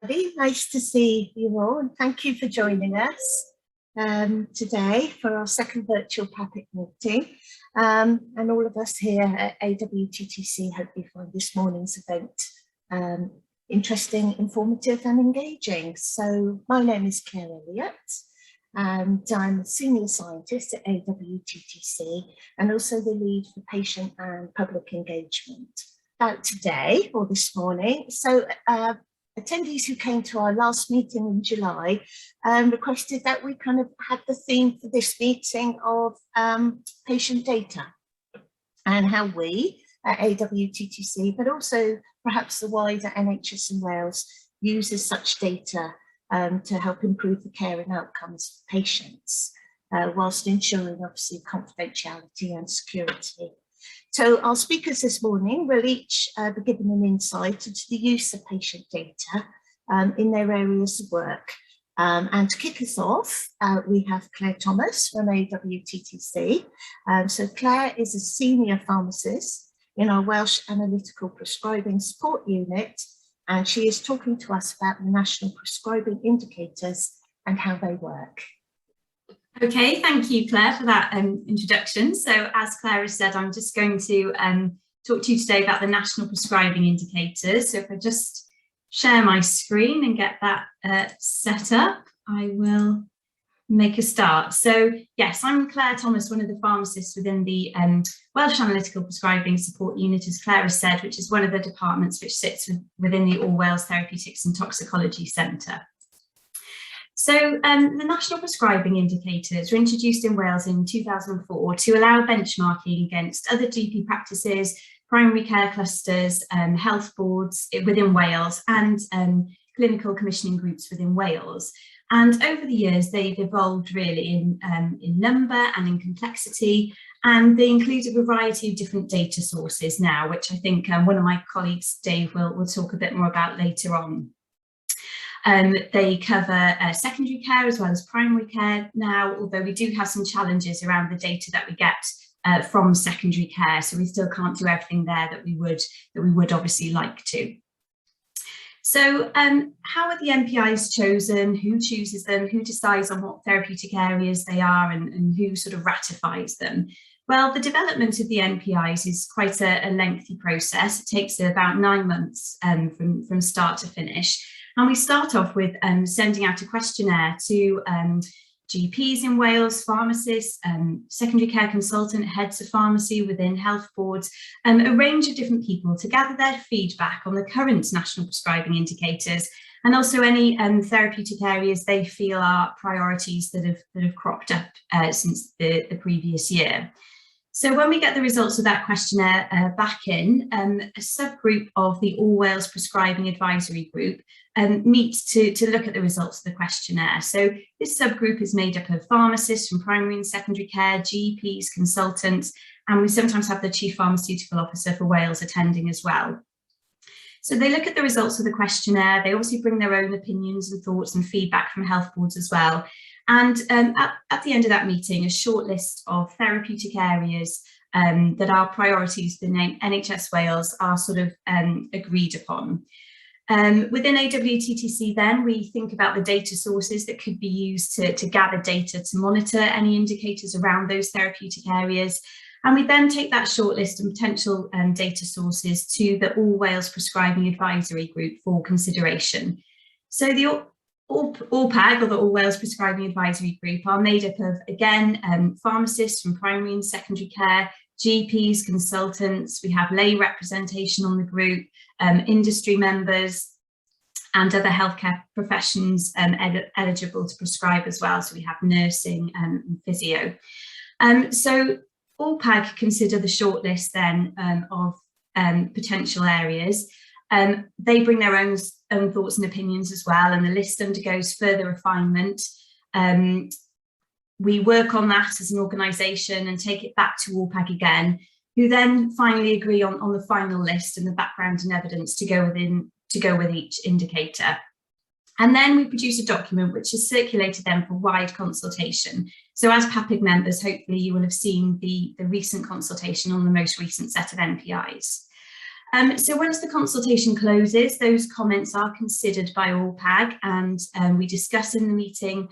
Everybody. Nice to see you all, and thank you for joining us today for our second virtual PAPIG meeting. And all of us here at AWTTC hope you find this morning's event interesting, informative and engaging. So my name is Claire Elliott and I'm a senior scientist at AWTTC and also the lead for patient and public engagement. Today or this morning, so attendees who came to our last meeting in July requested that we kind of had the theme for this meeting of patient data and how we at AWTTC, but also perhaps the wider NHS in Wales, uses such data to help improve the care and outcomes of patients, whilst ensuring obviously confidentiality and security. So our speakers this morning will each be given an insight into the use of patient data in their areas of work. And to kick us off, we have Claire Thomas from AWTTC. So Claire is a senior pharmacist in our Welsh Analytical Prescribing Support Unit, and she is talking to us about the National Prescribing Indicators and how they work. Okay, thank you, Claire, for that introduction. So as Claire has said, I'm just going to talk to you today about the National Prescribing Indicators. So if I just share my screen and get that set up, I will make a start. So yes, I'm Claire Thomas, one of the pharmacists within the Welsh Analytical Prescribing Support Unit, as Claire has said, which is one of the departments which sits within the All Wales Therapeutics and Toxicology Centre. So the National Prescribing Indicators were introduced in Wales in 2004 to allow benchmarking against other GP practices, primary care clusters, health boards within Wales and clinical commissioning groups within Wales. And over the years, they've evolved really in number and in complexity, and they include a variety of different data sources now, which I think one of my colleagues, Dave, will talk a bit more about later on. They cover secondary care as well as primary care now, although we do have some challenges around the data that we get from secondary care, so we still can't do everything there that we would obviously like to. So how are the NPIs chosen? Who chooses them? Who decides on what therapeutic areas they are, and who sort of ratifies them? Well, the development of the NPIs is quite a lengthy process. It takes about 9 months from start to finish. And we start off with sending out a questionnaire to GPs in Wales, pharmacists, secondary care consultant, heads of pharmacy within health boards, a range of different people to gather their feedback on the current national prescribing indicators and also any therapeutic areas they feel are priorities that have cropped up since the previous year. So when we get the results of that questionnaire back in, a subgroup of the All Wales Prescribing Advisory Group meets to look at the results of the questionnaire. So this subgroup is made up of pharmacists from primary and secondary care, GPs, consultants, and we sometimes have the Chief Pharmaceutical Officer for Wales attending as well. So they look at the results of the questionnaire. They obviously bring their own opinions and thoughts and feedback from health boards as well. And at the end of that meeting, a short list of therapeutic areas that are priorities for NHS Wales are sort of agreed upon. Within AWTTC then, we think about the data sources that could be used to gather data to monitor any indicators around those therapeutic areas. And we then take that shortlist and potential data sources to the All Wales Prescribing Advisory Group for consideration. So the AllPAG, or the All Wales Prescribing Advisory Group, are made up of, again, pharmacists from primary and secondary care, GPs, consultants. We have lay representation on the group, industry members and other healthcare professions eligible to prescribe as well. So we have nursing and physio. So AllPAG consider the shortlist then of potential areas. They bring their own thoughts and opinions as well, and the list undergoes further refinement. We work on that as an organisation and take it back to AllPAG again, who then finally agree on the final list and the background and evidence to go with each indicator. And then we produce a document which is circulated then for wide consultation. So as PAPIG members, hopefully you will have seen the recent consultation on the most recent set of NPIs. So once the consultation closes, those comments are considered by AllPAG, and we discuss in the meeting,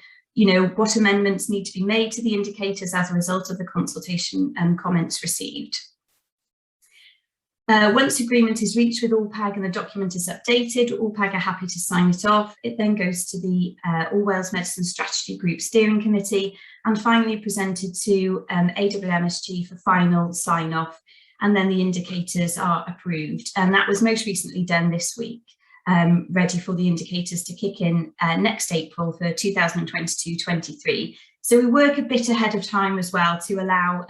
what amendments need to be made to the indicators as a result of the consultation and comments received. Once agreement is reached with AllPAG and the document is updated, AllPAG are happy to sign it off. It then goes to the All Wales Medicine Strategy Group Steering Committee and finally presented to AWMSG for final sign-off, and then the indicators are approved. And that was most recently done this week, ready for the indicators to kick in next April for 2022-23. So we work a bit ahead of time as well to allow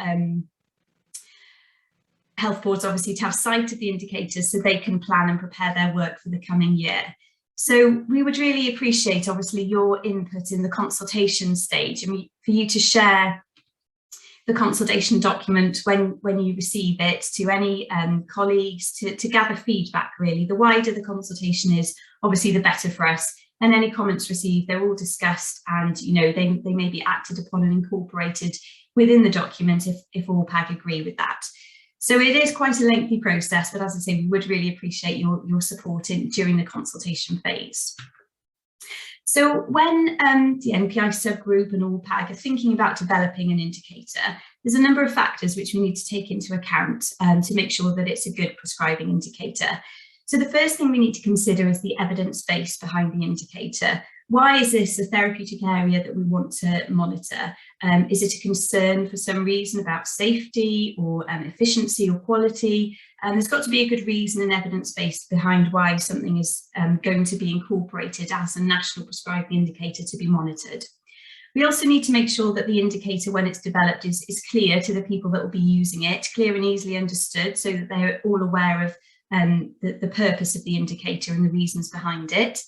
health boards obviously to have sight of the indicators so they can plan and prepare their work for the coming year. So we would really appreciate obviously your input in the consultation stage, and for you to share the consultation document when you receive it to any colleagues to gather feedback really. The wider the consultation is, obviously the better for us, and any comments received, they're all discussed and they may be acted upon and incorporated within the document if AllPAG agree with that. So it is quite a lengthy process, but as I say, we would really appreciate your support during the consultation phase. So when the NPI subgroup and AllPAG are thinking about developing an indicator, there's a number of factors which we need to take into account to make sure that it's a good prescribing indicator. So the first thing we need to consider is the evidence base behind the indicator. Why is this a therapeutic area that we want to monitor? Is it a concern for some reason about safety or efficiency or quality? There's got to be a good reason and evidence base behind why something is going to be incorporated as a national prescribing indicator to be monitored. We also need to make sure that the indicator, when it's developed, is clear to the people that will be using it, clear and easily understood, so that they're all aware of the purpose of the indicator and the reasons behind it.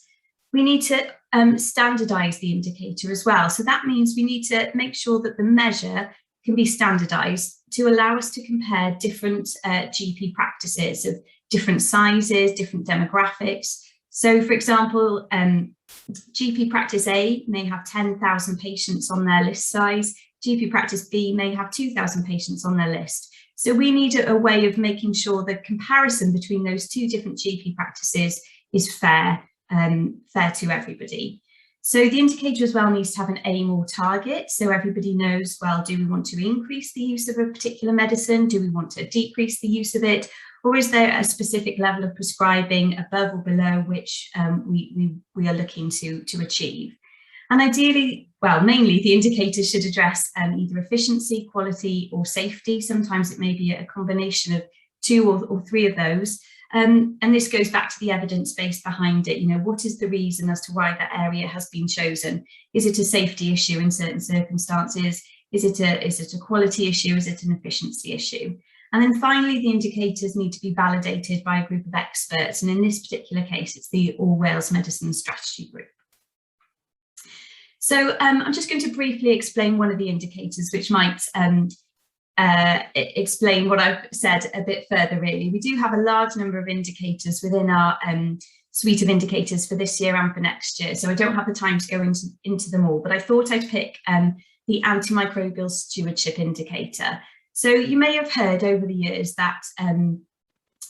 We need to standardise the indicator as well. So that means we need to make sure that the measure can be standardised to allow us to compare different GP practices of different sizes, different demographics. So for example, GP practice A may have 10,000 patients on their list size, GP practice B may have 2,000 patients on their list. So we need a way of making sure the comparison between those two different GP practices is fair to everybody. So the indicator as well needs to have an aim or target, so everybody knows, well, do we want to increase the use of a particular medicine? Do we want to decrease the use of it? Or is there a specific level of prescribing above or below which we are looking to achieve? And ideally, well, mainly the indicator should address either efficiency, quality or safety. Sometimes it may be a combination of two or three of those. And this goes back to the evidence base behind it. What is the reason as to why that area has been chosen? Is it a safety issue in certain circumstances? Is it a quality issue? Is it an efficiency issue? And then finally, the indicators need to be validated by a group of experts. And in this particular case, it's the All Wales Medicine Strategy Group. So I'm just going to briefly explain one of the indicators, which might explain what I've said a bit further, really. We do have a large number of indicators within our suite of indicators for this year and for next year, so I don't have the time to go into them all, but I thought I'd pick the Antimicrobial Stewardship Indicator. So you may have heard over the years that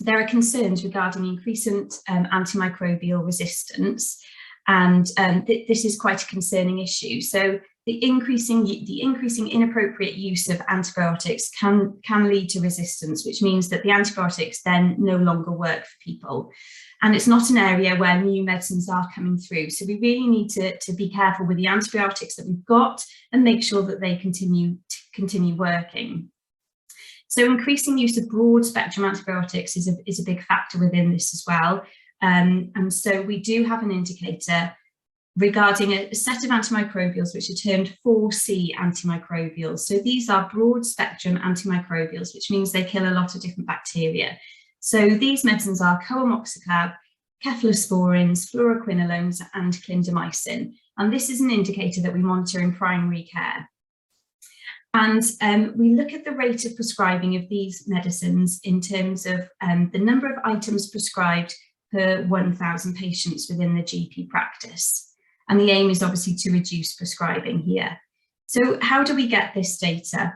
there are concerns regarding increasing antimicrobial resistance, and this is quite a concerning issue. So the increasing inappropriate use of antibiotics can lead to resistance, which means that the antibiotics then no longer work for people. And it's not an area where new medicines are coming through. So we really need to be careful with the antibiotics that we've got and make sure that they continue working. So increasing use of broad spectrum antibiotics is a big factor within this as well. And so we do have an indicator regarding a set of antimicrobials which are termed 4C antimicrobials. So these are broad spectrum antimicrobials, which means they kill a lot of different bacteria. So these medicines are coamoxiclav, cephalosporins, fluoroquinolones and clindamycin. And this is an indicator that we monitor in primary care. And we look at the rate of prescribing of these medicines in terms of the number of items prescribed per 1,000 patients within the GP practice. And the aim is obviously to reduce prescribing here. So how do we get this data?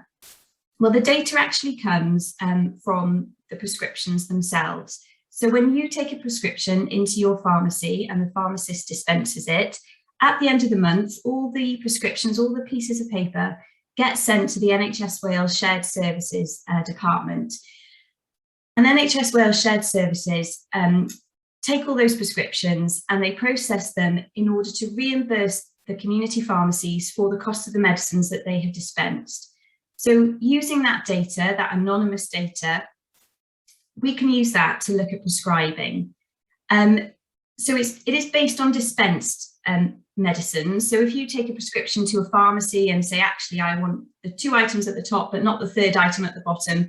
Well, the data actually comes from the prescriptions themselves. So when you take a prescription into your pharmacy and the pharmacist dispenses it, at the end of the month, all the prescriptions, all the pieces of paper get sent to the NHS Wales Shared Services Department. And NHS Wales Shared Services take all those prescriptions and they process them in order to reimburse the community pharmacies for the cost of the medicines that they have dispensed. So using that data, that anonymous data, we can use that to look at prescribing. So it is based on dispensed medicines. So if you take a prescription to a pharmacy and say, actually, I want the 2 items at the top, but not the 3rd item at the bottom,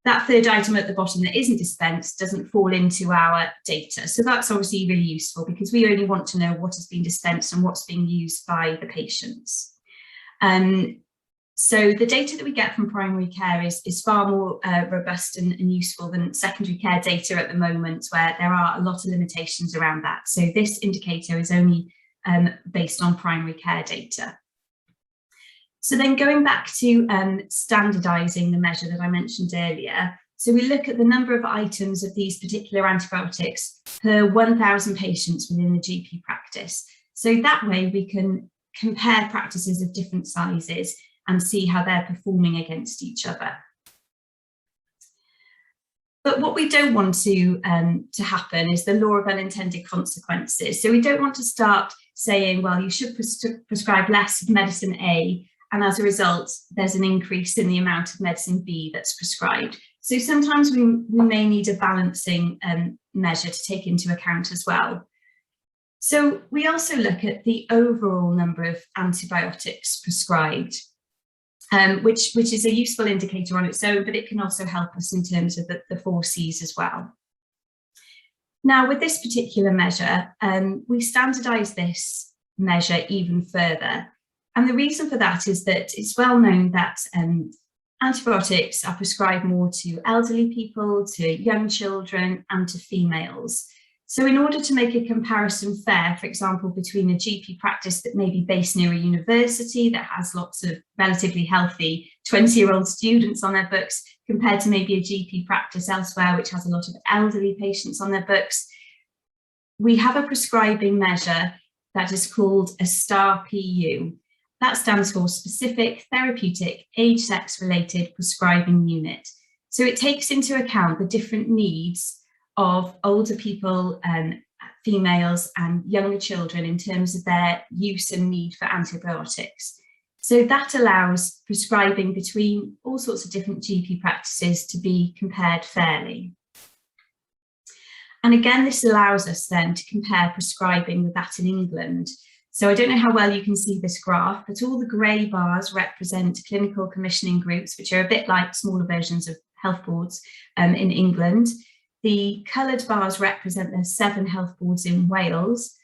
that 3rd item at the bottom that isn't dispensed doesn't fall into our data. So that's obviously really useful because we only want to know what has been dispensed and what's being used by the patients. So the data that we get from primary care is far more robust and useful than secondary care data at the moment, where there are a lot of limitations around that. So this indicator is only based on primary care data. So then going back to standardising the measure that I mentioned earlier, so we look at the number of items of these particular antibiotics per 1,000 patients within the GP practice. So that way we can compare practices of different sizes and see how they're performing against each other. But what we don't want to happen is the law of unintended consequences. So we don't want to start saying, well, you should prescribe less of medicine A, and as a result, there's an increase in the amount of medicine B that's prescribed. So sometimes we may need a balancing measure to take into account as well. So we also look at the overall number of antibiotics prescribed. Which is a useful indicator on its own, but it can also help us in terms of the 4 Cs as well. Now, with this particular measure, we standardise this measure even further. And the reason for that is that it's well known that antibiotics are prescribed more to elderly people, to young children, and to females. So in order to make a comparison fair, for example, between a GP practice that may be based near a university that has lots of relatively healthy 20-year-old students on their books, compared to maybe a GP practice elsewhere which has a lot of elderly patients on their books, we have a prescribing measure that is called a STAR-PU. That stands for Specific Therapeutic Age-Sex-Related Prescribing Unit. So it takes into account the different needs of older people, females and younger children in terms of their use and need for antibiotics. So that allows prescribing between all sorts of different GP practices to be compared fairly. And again, this allows us then to compare prescribing with that in England. So I don't know how well you can see this graph, but all the grey bars represent clinical commissioning groups, which are a bit like smaller versions of health boards in England. The coloured bars represent the 7 health boards in Wales,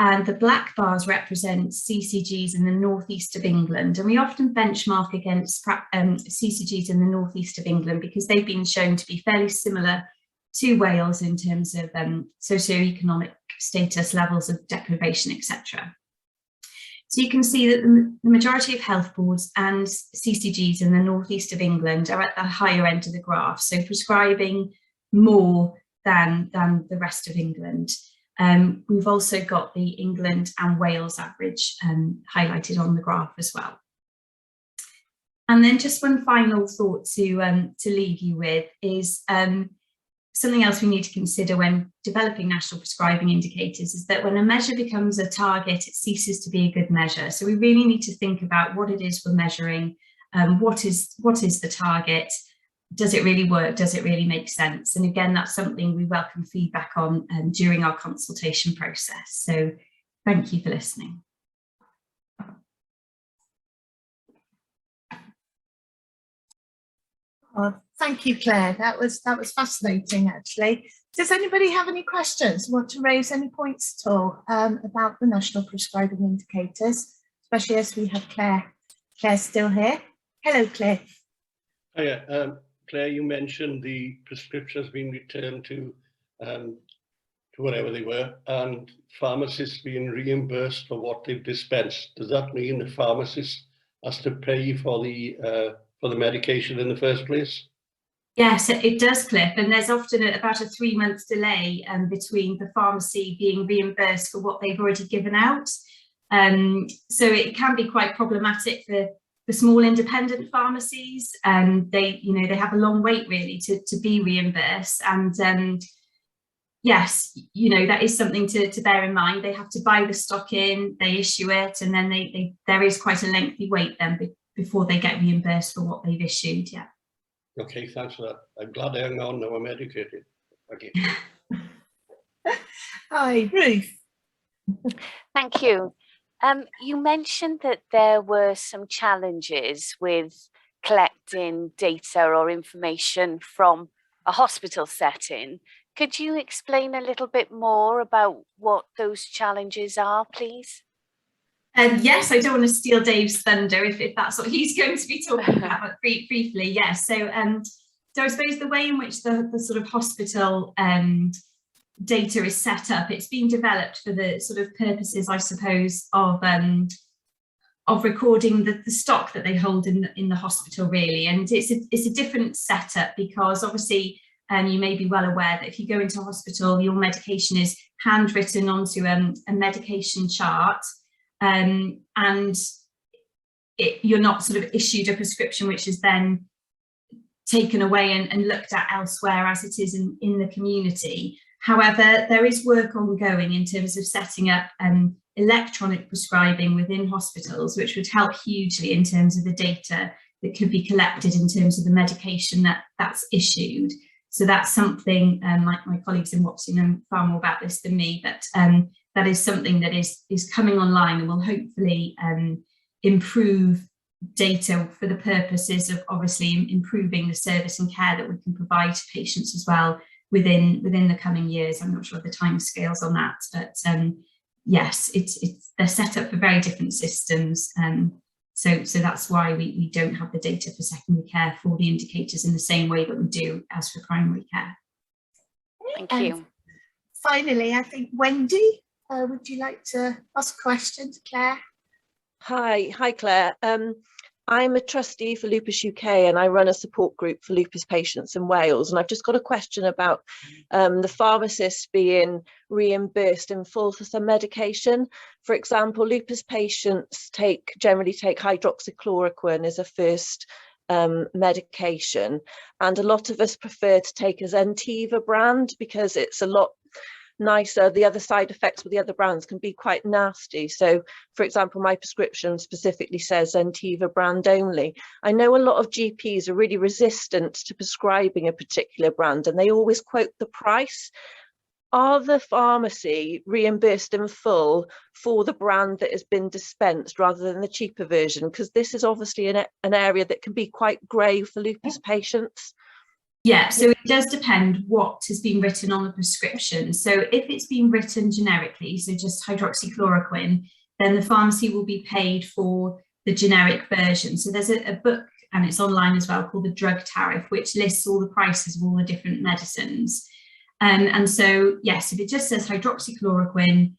and the black bars represent CCGs in the northeast of England. And we often benchmark against CCGs in the northeast of England because they've been shown to be fairly similar to Wales in terms of socioeconomic status, levels of deprivation, etc. So you can see that the majority of health boards and CCGs in the northeast of England are at the higher end of the graph, so prescribing more than the rest of England. We've also got the England and Wales average highlighted on the graph as well. And then just one final thought to leave you with is something else we need to consider when developing national prescribing indicators is that when a measure becomes a target, it ceases to be a good measure. So we really need to think about what it is we're measuring, what is the target. Does it really work? Does it really make sense? And again, that's something we welcome feedback on during our consultation process. So thank you for listening. Oh, thank you, Claire. That was fascinating, actually. Does anybody have any questions? Want to raise any points at all about the national prescribing indicators, especially as we have Claire. Claire's still here. Hello, Claire. Hiya. Claire, you mentioned the prescriptions being returned to wherever they were, and pharmacists being reimbursed for what they've dispensed. Does that mean the pharmacist has to pay for the medication in the first place? Yes, it does, Cliff, and there's often about a 3-month delay between the pharmacy being reimbursed for what they've already given out. So it can be quite problematic for small independent pharmacies, and they have a long wait really to be reimbursed. And yes, that is something to bear in mind. They have to buy the stock in, they issue it, and then there is quite a lengthy wait then before they get reimbursed for what they've issued. Yeah. Okay, thanks for that. I'm glad I hung on, now I'm educated. Okay. Hi, Ruth. Thank you. You mentioned that there were some challenges with collecting data or information from a hospital setting. Could you explain a little bit more about what those challenges are, please? Yes, I don't want to steal Dave's thunder if that's what he's going to be talking about, but briefly, yes. So I suppose the way in which the sort of hospital data is set up, it's been developed for the sort of purposes, I suppose, of recording the stock that they hold in the hospital, really. And it's a different setup because obviously you may be well aware that if you go into hospital, your medication is handwritten onto a medication chart, and you're not sort of issued a prescription which is then taken away and looked at elsewhere as it is in the community. However, there is work ongoing in terms of setting up electronic prescribing within hospitals, which would help hugely in terms of the data that could be collected in terms of the medication that's issued. So that's something, my colleagues in WAPSI know far more about this than me, but that is something that is coming online and will hopefully improve data for the purposes of obviously improving the service and care that we can provide to patients as well within the coming years. I'm not sure of the timescales on that, but yes, they're set up for very different systems. So that's why we don't have the data for secondary care for the indicators in the same way that we do as for primary care. Thank you. Finally, I think Wendy, would you like to ask a question to Claire? Hi Claire. I'm a trustee for Lupus UK and I run a support group for lupus patients in Wales. And I've just got a question about the pharmacists being reimbursed in full for some medication. For example, lupus patients generally take hydroxychloroquine as a first medication. And a lot of us prefer to take a Zentiva brand because it's a lot nicer. The other side effects with the other brands can be quite nasty. So, for example, my prescription specifically says Zentiva brand only. I know a lot of GPs are really resistant to prescribing a particular brand and they always quote the price. Are the pharmacy reimbursed in full for the brand that has been dispensed rather than the cheaper version? Because this is obviously an area that can be quite grey for lupus patients. Yeah, so it does depend what has been written on the prescription. So if it's been written generically, so just hydroxychloroquine, then the pharmacy will be paid for the generic version. So there's a book, and it's online as well, called the Drug Tariff, which lists all the prices of all the different medicines. And so, yes, if it just says hydroxychloroquine,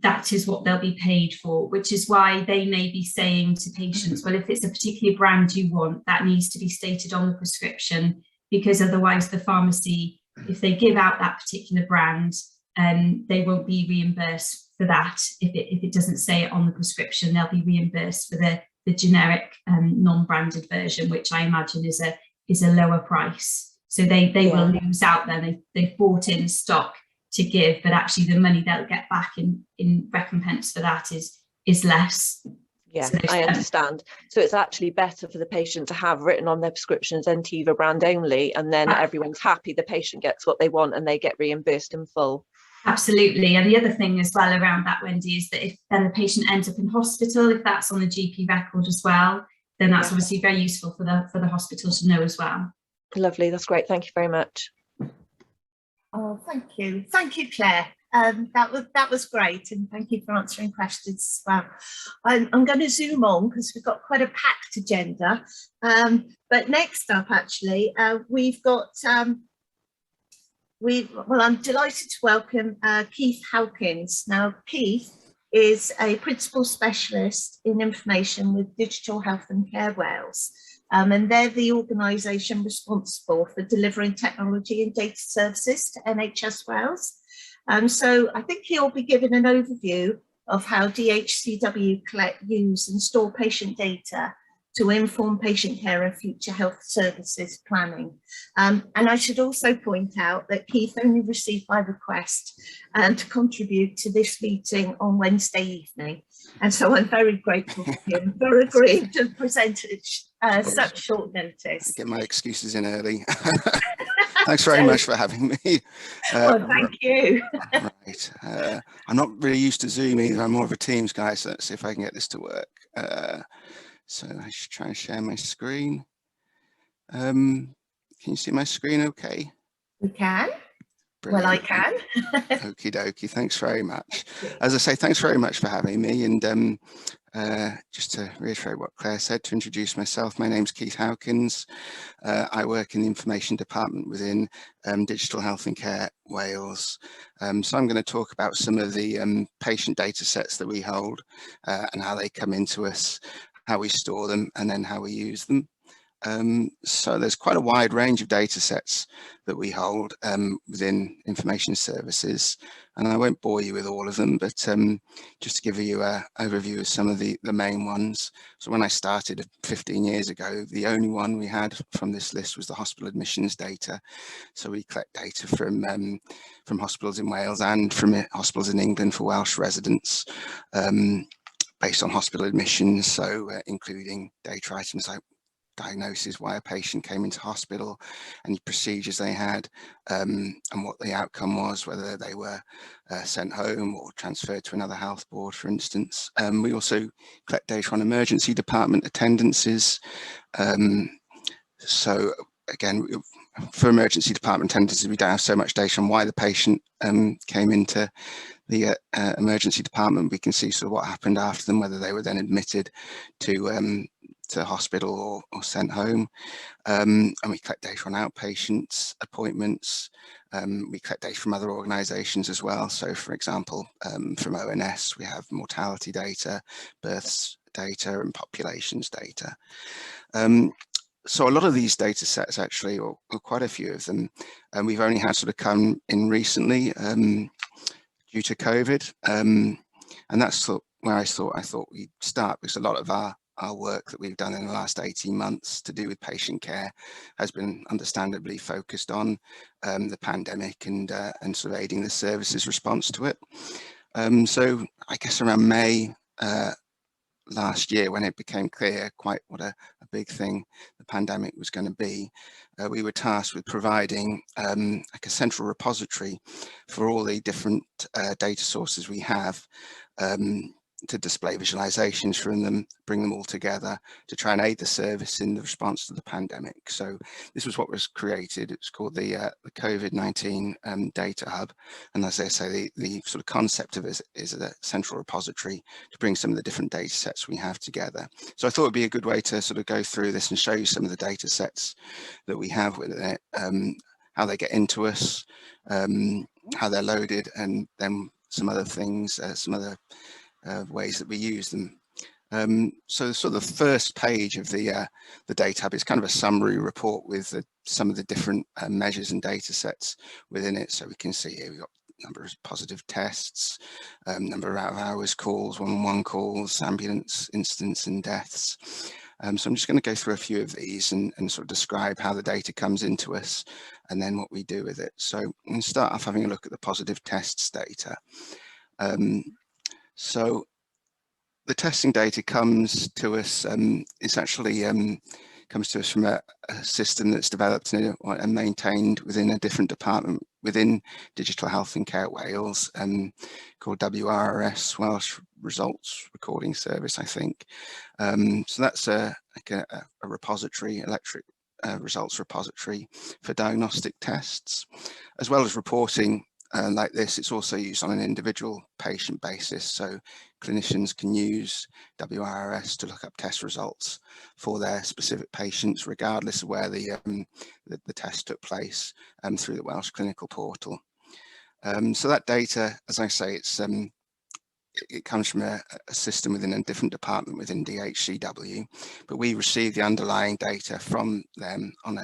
that is what they'll be paid for, which is why they may be saying to patients, well, if it's a particular brand you want, that needs to be stated on the prescription, because otherwise the pharmacy, if they give out that particular brand, they won't be reimbursed for that. If it doesn't say it on the prescription, they'll be reimbursed for the generic non-branded version, which I imagine is a lower price. So they will lose out then. They've bought in stock to give, but actually the money they'll get back in recompense for that is less. Yeah, so I understand. So it's actually better for the patient to have written on their prescriptions Zentiva brand only, and then everyone's happy, the patient gets what they want and they get reimbursed in full. Absolutely. And the other thing as well around that, Wendy, is that if then the patient ends up in hospital, if that's on the GP record as well, then that's obviously very useful for the hospital to know as well. Lovely, that's great. Thank you very much. Oh, thank you, Claire. That was great, and thank you for answering questions as well. I'm going to zoom on because we've got quite a packed agenda. But next up, actually, we've got I'm delighted to welcome Keith Hawkins. Now, Keith is a principal specialist in information with Digital Health and Care Wales. and they're the organisation responsible for delivering technology and data services to NHS Wales. So I think he'll be giving an overview of how DHCW collect, use and store patient data to inform patient care and future health services planning. And I should also point out that Keith only received my request to contribute to this meeting on Wednesday evening. And so I'm very grateful to him for agreeing to present at such short notice. Get my excuses in early. Thanks very much for having me. Well, thank you. Right. I'm not really used to Zoom either. I'm more of a Teams guy, so let's see if I can get this to work. So I should try and share my screen. Can you see my screen okay? We can. Brilliant. Well, I can. Okie dokie, thanks very much. As I say, thanks very much for having me. And just to reiterate what Claire said, to introduce myself, my name's Keith Hawkins. I work in the information department within Digital Health and Care Wales. So I'm going to talk about some of the patient data sets that we hold and how they come into us, how we store them, and then how we use them. So there's quite a wide range of data sets that we hold within information services, and I won't bore you with all of them, but just to give you an overview of some of the main ones. So when I started 15 years ago, the only one we had from this list was the hospital admissions data. So we collect data from hospitals in Wales and from hospitals in England for Welsh residents, based on hospital admissions, so including data items like diagnosis, why a patient came into hospital, any procedures they had, and what the outcome was, whether they were sent home or transferred to another health board, for instance. We also collect data on emergency department attendances. So again, for emergency department attendances, we don't have so much data on why the patient came into the emergency department. We can see sort of what happened after them, whether they were then admitted to hospital or sent home. And we collect data on outpatients, appointments. We collect data from other organisations as well. So for example, from ONS, we have mortality data, births data, and populations data. So a lot of these data sets actually, or quite a few of them, we've only had sort of come in recently due to COVID. And that's where I thought we'd start, because a lot of our work that we've done in the last 18 months to do with patient care has been understandably focused on the pandemic and sort of aiding the services response to it. So I guess around May last year, when it became clear quite what a big thing the pandemic was going to be, we were tasked with providing like a central repository for all the different data sources we have, to display visualizations from them, bring them all together to try and aid the service in the response to the pandemic. So this was what was created. It's called the COVID-19 Data Hub. And as I say, the sort of concept of it is a central repository to bring some of the different data sets we have together. So I thought it'd be a good way to sort of go through this and show you some of the data sets that we have with it, how they get into us, how they're loaded, and then some other things, some other ways that we use them. So sort of the first page of the data hub is kind of a summary report with some of the different measures and data sets within it. So we can see here we've got number of positive tests, number of out of hours calls, 111 calls, ambulance incidents and deaths. So I'm just going to go through a few of these and sort of describe how the data comes into us and then what we do with it. So I'm going to start off having a look at the positive tests data. So the testing data comes to us, it's actually comes to us from a system that's developed and maintained within a different department within Digital Health and Care Wales, called WRS, Welsh Results Recording Service, I think. So that's like a repository, electric results repository for diagnostic tests, as well as reporting. Like this, it's also used on an individual patient basis, so clinicians can use WRS to look up test results for their specific patients, regardless of where the test took place, through the Welsh Clinical Portal. So that data, as I say, it comes from a system within a different department within DHCW, but we receive the underlying data from them on a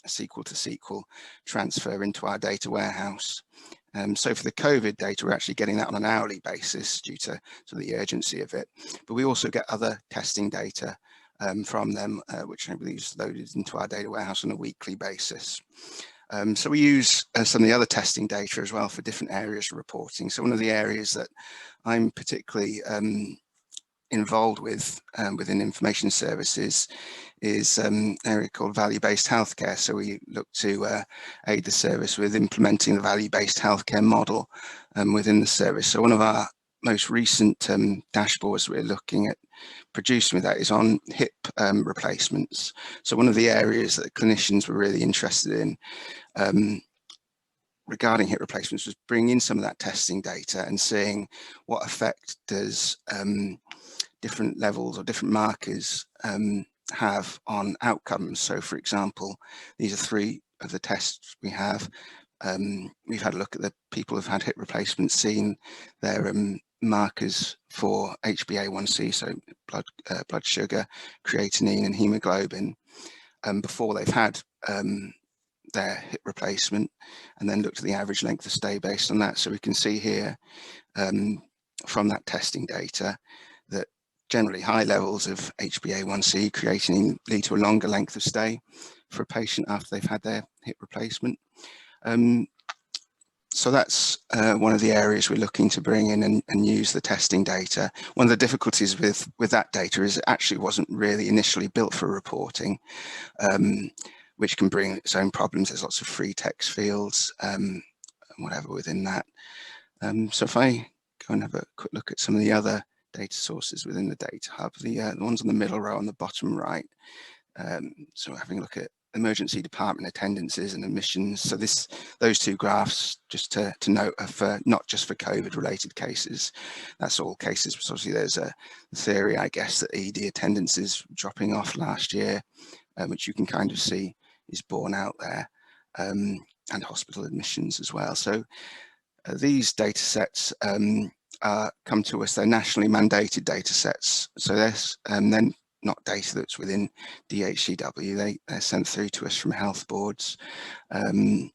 SQL to SQL transfer into our data warehouse. So for the COVID data, we're actually getting that on an hourly basis due to the urgency of it. But we also get other testing data from them, which I believe is loaded into our data warehouse on a weekly basis. So we use some of the other testing data as well for different areas of reporting. So one of the areas that I'm particularly involved with within information services is an area called value-based healthcare. So we look to aid the service with implementing the value-based healthcare model within the service. So one of our most recent dashboards we're looking at producing with that is on hip replacements. So one of the areas that clinicians were really interested in regarding hip replacements was bringing in some of that testing data and seeing what effect does different levels or different markers have on outcomes. So for example, these are 3 of the tests we have. We've had a look at the people who've had hip replacements, seen their markers for HbA1c, so blood sugar, creatinine and hemoglobin, before they've had their hip replacement, and then looked at the average length of stay based on that. So we can see here from that testing data that generally high levels of HbA1c, creatinine lead to a longer length of stay for a patient after they've had their hip replacement. So that's one of the areas we're looking to bring in and use the testing data. One of the difficulties with that data is it actually wasn't really initially built for reporting, which can bring its own problems. There's lots of free text fields and whatever within that. So if I go and have a quick look at some of the other data sources within the data hub, the ones on the middle row on the bottom right. So having a look at emergency department attendances and admissions. So those 2 graphs, just to note, are for not just for COVID related cases. That's all cases. So obviously there's a theory, I guess, that ED attendance is dropping off last year, which you can kind of see is borne out there, and hospital admissions as well. So these data sets come to us. They're nationally mandated data sets. So there's then not data that's within DHCW, they're sent through to us from health boards. And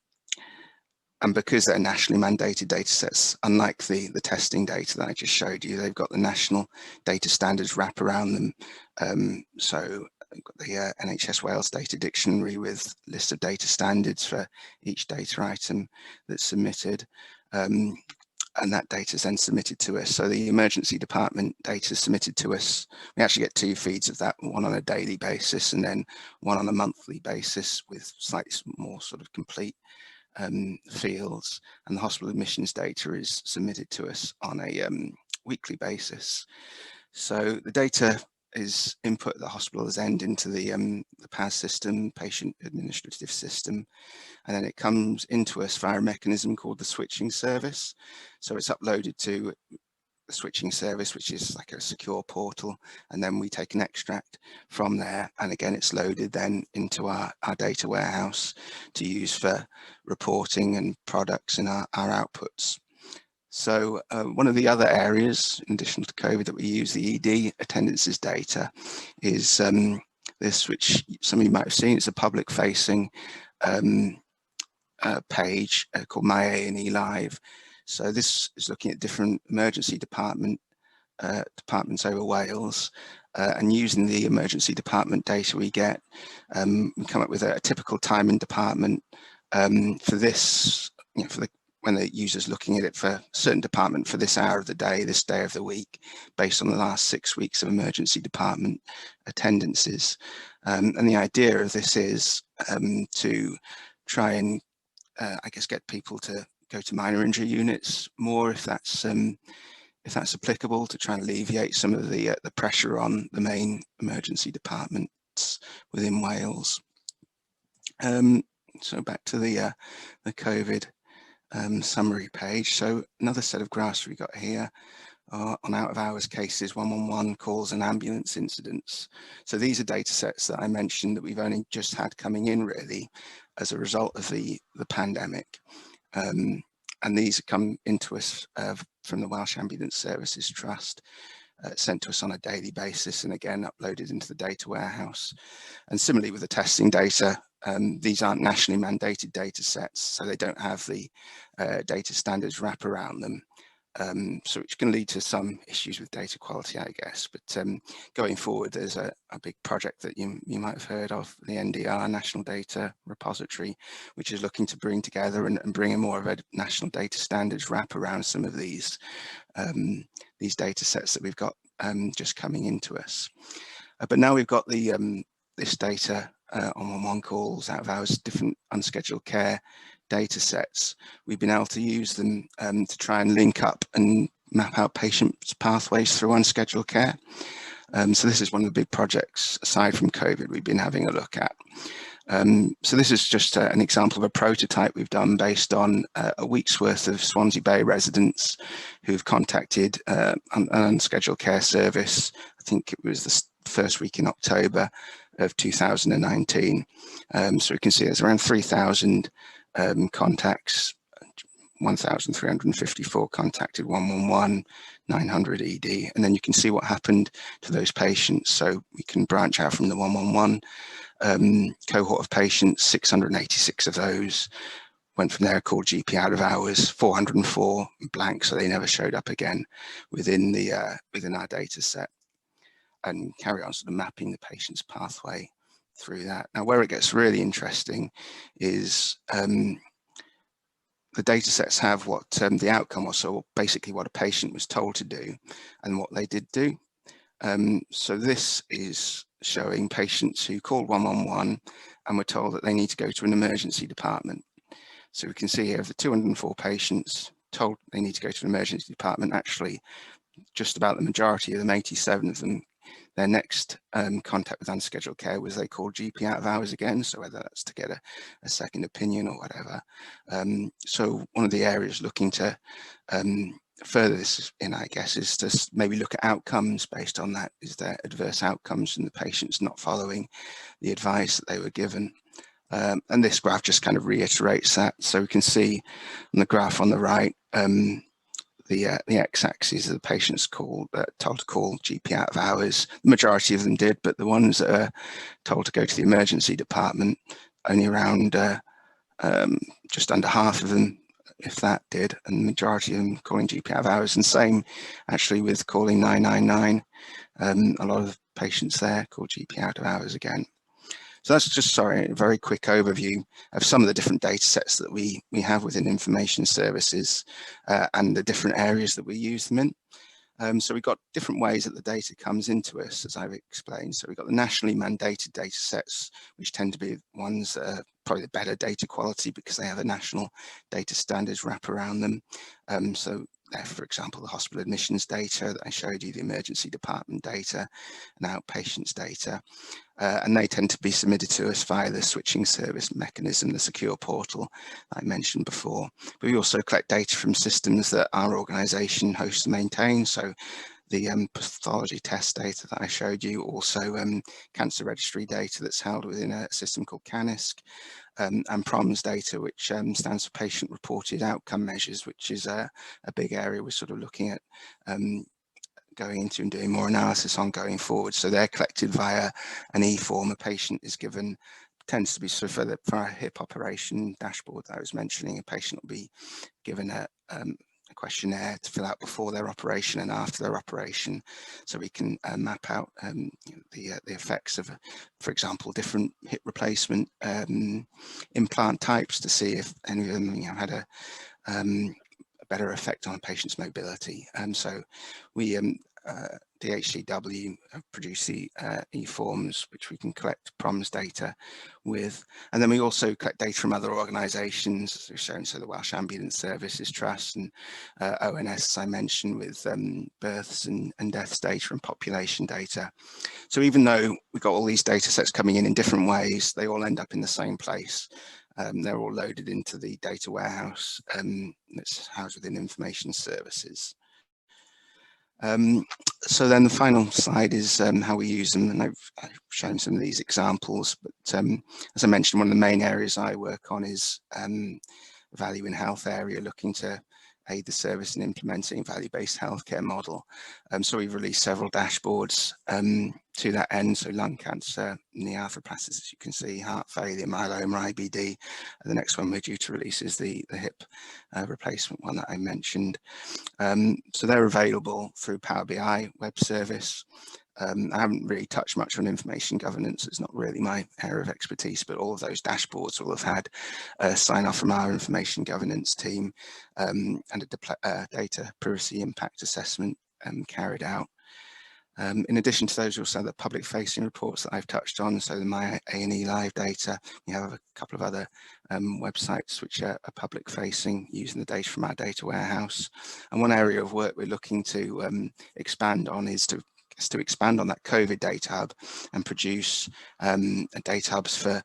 because they're nationally mandated data sets, unlike the testing data that I just showed you, they've got the national data standards wrap around them. So we've got the NHS Wales data dictionary with lists of data standards for each data item that's submitted. And that data is then submitted to us. So the emergency department data is submitted to us. We actually get 2 feeds of that, one on a daily basis and then one on a monthly basis with slightly more sort of complete fields. And the hospital admissions data is submitted to us on a weekly basis. So the data is input at the hospital's end into the PAS system, patient administrative system, and then it comes into us via a mechanism called the switching service. So it's uploaded to the switching service, which is like a secure portal, and then we take an extract from there, and again it's loaded then into our data warehouse to use for reporting and products in our outputs. So one of the other areas, in addition to COVID, that we use the ED attendances data is this, which some of you might have seen. It's a public-facing page called My A&E Live. So this is looking at different emergency departments over Wales, and using the emergency department data we get, we come up with a typical time in department for this, when the user's looking at it for a certain department for this hour of the day, this day of the week, based on the last 6 weeks of emergency department attendances. And the idea of this is to try and, I guess, get people to go to minor injury units more, if that's applicable, to try and alleviate some of the pressure on the main emergency departments within Wales. So back to the COVID summary page. So another set of graphs we got here are on out of hours cases, 111 calls and ambulance incidents. So these are data sets that I mentioned that we've only just had coming in really as a result of the pandemic. And these come into us from the Welsh Ambulance Services Trust, sent to us on a daily basis, and again uploaded into the data warehouse. And similarly with the testing data, these aren't nationally mandated data sets, so they don't have the data standards wrap around them. So which can lead to some issues with data quality, I guess. But going forward, there's a big project that you might have heard of, the NDR, National Data Repository, which is looking to bring together and bring a more of a national data standards wrap around some of these data sets that we've got just coming into us. But now we've got the this data on 111 calls, out of hours, different unscheduled care data sets. We've been able to use them to try and link up and map out patients' pathways through unscheduled care. So this is one of the big projects, aside from COVID, we've been having a look at. So this is just an example of a prototype we've done based on a week's worth of Swansea Bay residents who've contacted an unscheduled care service. I think it was the first week in October of 2019. So we can see there's around 3,000 contacts, 1,354 contacted 111, 900 ED, and then you can see what happened to those patients. So we can branch out from the 111 cohort of patients. 686 of those went from there, called GP out of hours, 404 blank, so they never showed up again within our data set, and carry on sort of mapping the patient's pathway through that. Now, where it gets really interesting is the data sets have what the outcome was, so basically what a patient was told to do and what they did do. So this is showing patients who called 111 and were told that they need to go to an emergency department. So we can see here the 204 patients told they need to go to an emergency department. Actually, just about the majority of them, 87 of them, their next contact with unscheduled care was they called GP out of hours again, so whether that's to get a second opinion or whatever. So one of the areas looking to further this in, I guess, is to maybe look at outcomes based on that. Is there adverse outcomes from the patients not following the advice that they were given? And this graph just kind of reiterates that. So we can see on the graph on the right, the x-axis of the patients told to call GP out of hours. The majority of them did, but the ones that are told to go to the emergency department, only around just under half of them, if that, did, and the majority of them calling GP out of hours. And same actually with calling 999. A lot of patients there called GP out of hours again. So that's just, a very quick overview of some of the different data sets that we have within information services and the different areas that we use them in. So we've got different ways that the data comes into us, as I've explained. So we've got the nationally mandated data sets, which tend to be ones that are probably the better data quality because they have a national data standards wrap around them. So for example, the hospital admissions data that I showed you, the emergency department data and outpatients data. And they tend to be submitted to us via the switching service mechanism, the secure portal I mentioned before. But we also collect data from systems that our organisation hosts and maintains. So the pathology test data that I showed you, also cancer registry data that's held within a system called CANISC, and PROMS data, which stands for patient reported outcome measures, which is a big area we're sort of looking at going into and doing more analysis on going forward. So they're collected via an e-form. A patient is given, tends to be sort of for our hip operation dashboard that I was mentioning, a patient will be given a questionnaire to fill out before their operation and after their operation, so we can map out the effects of, for example, different hip replacement implant types to see if any of them had a better effect on a patient's mobility. So we DHCW produce the e-forms, which we can collect PROMS data with, and then we also collect data from other organisations, as we've shown, so the Welsh Ambulance Services Trust and ONS, as I mentioned, with births and deaths data and population data. So even though we've got all these data sets coming in different ways, they all end up in the same place. They're all loaded into the data warehouse that's housed within information services. So then the final slide is how we use them, and I've shown some of these examples, but as I mentioned, one of the main areas I work on is value in health area looking to aid the service in implementing value-based healthcare model. So we've released several dashboards to that end, so lung cancer, knee arthroplasties, as you can see, heart failure, myeloma, IBD. The next one we're due to release is the hip replacement one that I mentioned. So they're available through Power BI web service. I haven't really touched much on information governance. It's not really my area of expertise, but all of those dashboards will have had a sign off from our information governance team and a data privacy impact assessment carried out. In addition to those, we also have the public facing reports that I've touched on. So the My A&E live data, we have a couple of other websites which are public facing using the data from our data warehouse. And one area of work we're looking to expand on is to expand on that COVID data hub and produce data hubs for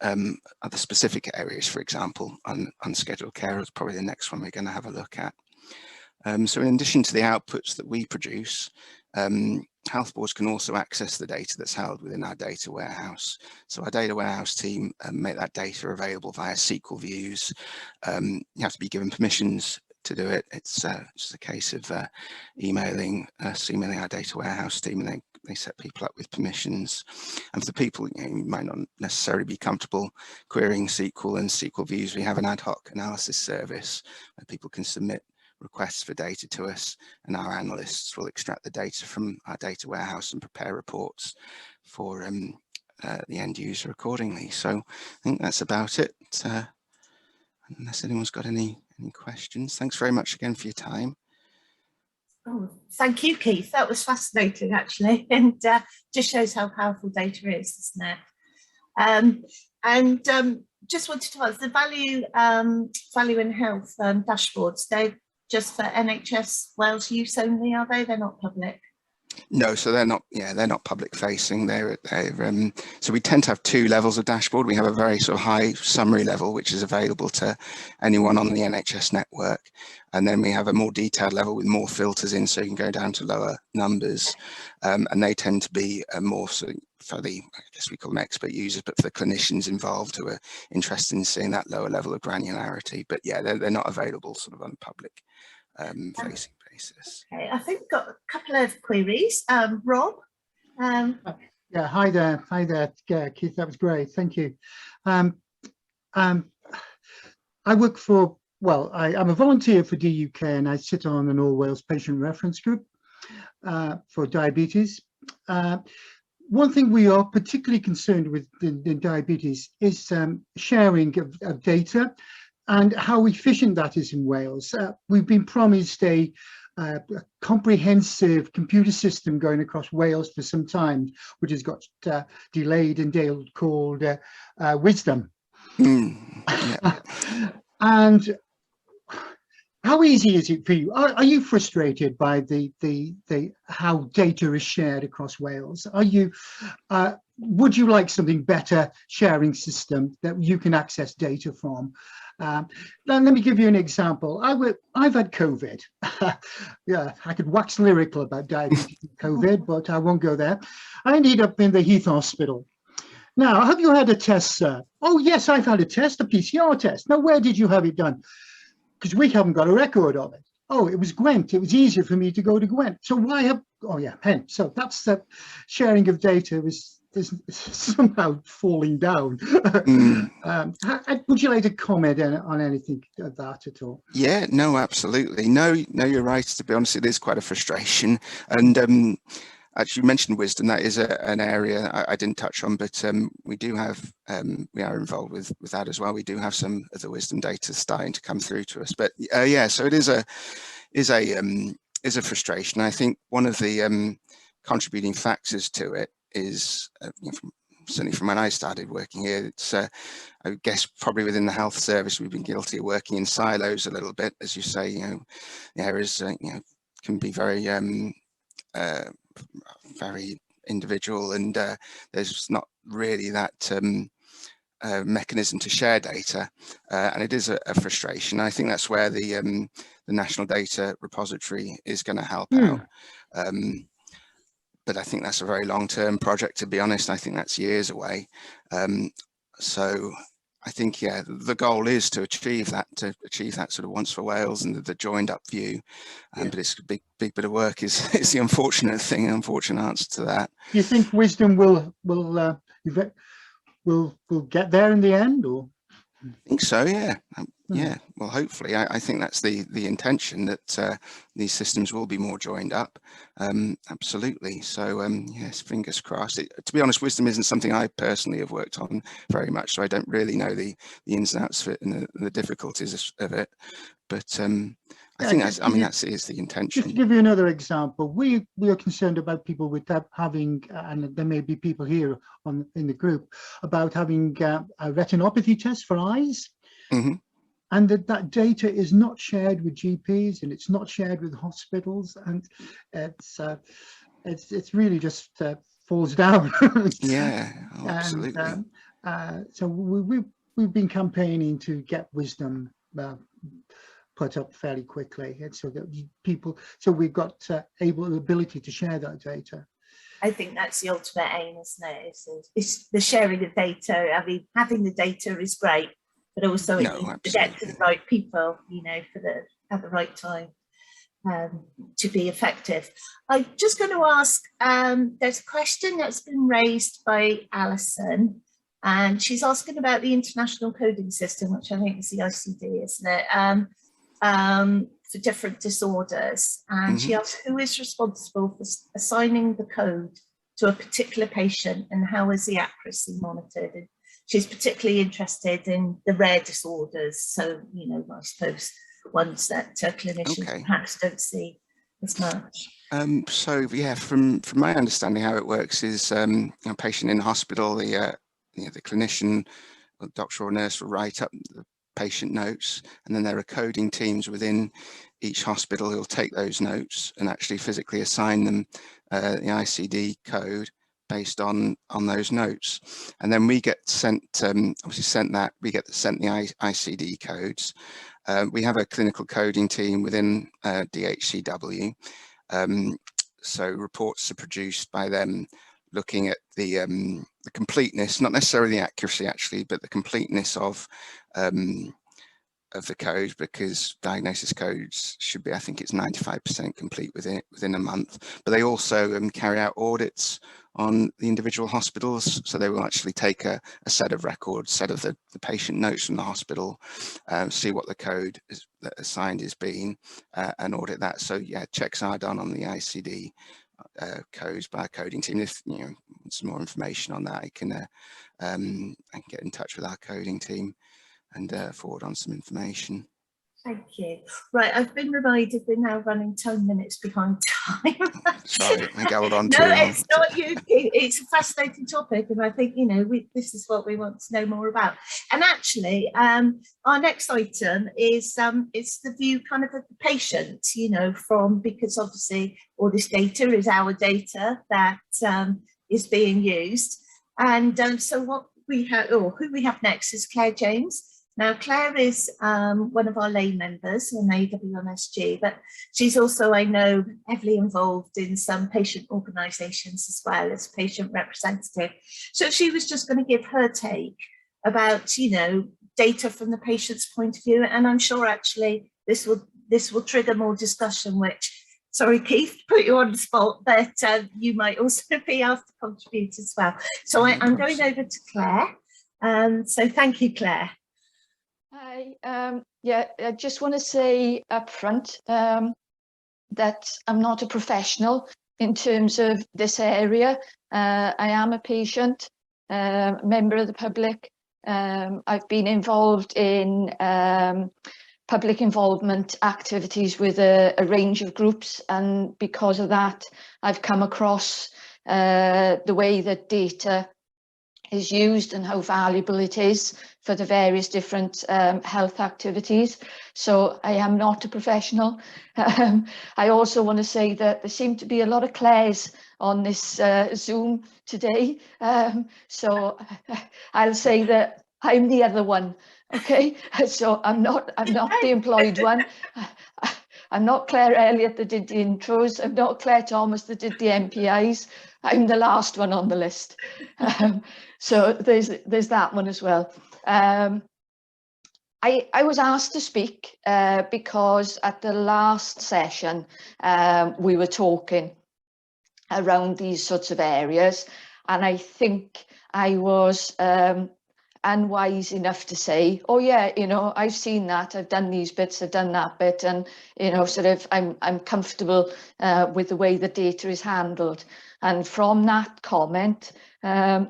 other specific areas. For example, unscheduled care is probably the next one we're going to have a look at. So in addition to the outputs that we produce, health boards can also access the data that's held within our data warehouse. So our data warehouse team make that data available via SQL views. You have to be given permissions to do it. It's just a case of emailing our data warehouse team, and they set people up with permissions. And for the people you might not necessarily be comfortable querying SQL and SQL views, we have an ad hoc analysis service where people can submit requests for data to us, and our analysts will extract the data from our data warehouse and prepare reports for the end user accordingly. So I think that's about it. Unless anyone's got any questions. Thanks very much again for your time. Oh, thank you, Keith. That was fascinating, actually, and just shows how powerful data is, doesn't it? Just wanted to ask, the value in health dashboards, they're just for NHS Wales use only, are they? They're not public? No, so they're not. Yeah, they're not public facing. So we tend to have two levels of dashboard. We have a very sort of high summary level, which is available to anyone on the NHS network, and then we have a more detailed level with more filters in, so you can go down to lower numbers, and they tend to be more for the, I guess we call them expert users, but for the clinicians involved who are interested in seeing that lower level of granularity. But yeah, they're not available sort of on a public facing basis. Okay, I think we've got a couple of queries. Rob? Yeah, hi there, Keith, that was great, thank you. I work for, well, I'm a volunteer for DUK, and I sit on an All Wales patient reference group for diabetes. One thing we are particularly concerned with in diabetes is sharing of data and how efficient that is in Wales. We've been promised a comprehensive computer system going across Wales for some time, which has got delayed and called Wisdom. Yeah. And how easy is it for you? Are you frustrated by how data is shared across Wales? Are you would you like something better sharing system that you can access data from? Now, let me give you an example. I've had COVID. Yeah, I could wax lyrical about diabetes and COVID, but I won't go there. I ended up in the Heath Hospital. Now, have you had a test, sir? Oh, yes, I've had a test, a PCR test. Now, where did you have it done? Because we haven't got a record of it. Oh, it was Gwent. It was easier for me to go to Gwent. So why have, oh yeah, Penn. So that's the sharing of data is somehow falling down. Would you like to comment on anything of that at all? Yeah, no, absolutely. No, you're right. To be honest, it is quite a frustration. And actually, you mentioned Wisdom. That is an area I didn't touch on, but we do have, we are involved with that as well. We do have some of the Wisdom data starting to come through to us. But yeah, so it is a frustration. I think one of the contributing factors to it is, certainly from when I started working here, it's I guess probably within the health service we've been guilty of working in silos a little bit, as you say. The areas can be very very individual, and there's not really that mechanism to share data, and it is a frustration. I think that's where the National Data Repository is going to help out. But I think that's a very long-term project, to be honest. I think that's years away. So I think, yeah, the goal is to achieve that sort of once for Wales and the joined up view. But it's a big bit of work is the unfortunate thing, unfortunate answer to that. Do you think wisdom will get there in the end, or? I think so, yeah. Yeah, well, hopefully, I think that's the intention, that these systems will be more joined up. Absolutely. So, yes, fingers crossed. To be honest, wisdom isn't something I personally have worked on very much, so I don't really know the ins and outs of it and the difficulties of it. But I think that is the intention. Just to give you another example, we are concerned about people with having, and there may be people here in the group, about having a retinopathy test for eyes. Mm-hmm. And that data is not shared with GPs, and it's not shared with hospitals, and it's really just falls down. Yeah, absolutely. And, so we've been campaigning to get wisdom put up fairly quickly, and so that we've got ability to share that data. I think that's the ultimate aim, isn't it? It's the sharing of data. I mean, having the data is great, but also it needs to get to the right people, at the right time to be effective. I'm just going to ask, there's a question that's been raised by Alison, and she's asking about the international coding system, which I think is the ICD, isn't it? For different disorders. And she asks, who is responsible for assigning the code to a particular patient, and how is the accuracy monitored? And she's particularly interested in the rare disorders. So, I suppose ones that clinicians perhaps don't see as much. So yeah, from my understanding, how it works is a patient in hospital, the clinician, or doctor or nurse will write up the patient notes, and then there are coding teams within each hospital who will take those notes and actually physically assign them the ICD code based on those notes. And then we get sent, the ICD codes. We have a clinical coding team within DHCW. So reports are produced by them, looking at the completeness, not necessarily the accuracy actually, but the completeness of the code, because diagnosis codes should be, I think it's 95% complete within a month. But they also carry out audits on the individual hospitals, so they will actually take a set of records, set of the patient notes from the hospital, see what the code that assigned is being, and audit that. So yeah, checks are done on the ICD codes by a coding team. If want some more information on that, I can get in touch with our coding team and forward on some information. Thank you. Right, I've been reminded we're now running 10 minutes behind time. Sorry, I gobbled on too long. long. It's not you. It's a fascinating topic, and I think this is what we want to know more about. And actually, our next item is the view kind of the patient, because obviously all this data is our data that is being used. And so what we have, or who we have next, is Claire James. Now, Claire is one of our lay members in AWMSG, but she's also, I know, heavily involved in some patient organisations as well as patient representative. So she was just going to give her take about, data from the patient's point of view. And I'm sure actually this will trigger more discussion, which, sorry, Keith, to put you on the spot, but you might also be asked to contribute as well. So I'm going over to Claire. So thank you, Claire. Hi, I just want to say up front that I'm not a professional in terms of this area. I am a patient, member of the public. I've been involved in public involvement activities with a range of groups, and because of that, I've come across the way that data is used and how valuable it is for the various different health activities. So I am not a professional. I also want to say that there seem to be a lot of Claires on this Zoom today. So I'll say that I'm the other one. Okay, so I'm not the employed one. I'm not Claire Elliott that did the intros. I'm not Claire Thomas that did the Npis. I'm the last one on the list. So there's that one as well. I was asked to speak because at the last session we were talking around these sorts of areas, and I think I was unwise enough to say, oh yeah, you know, I've seen that, I've done these bits, I've done that bit, and you know, sort of I'm comfortable with the way the data is handled. And from that comment, I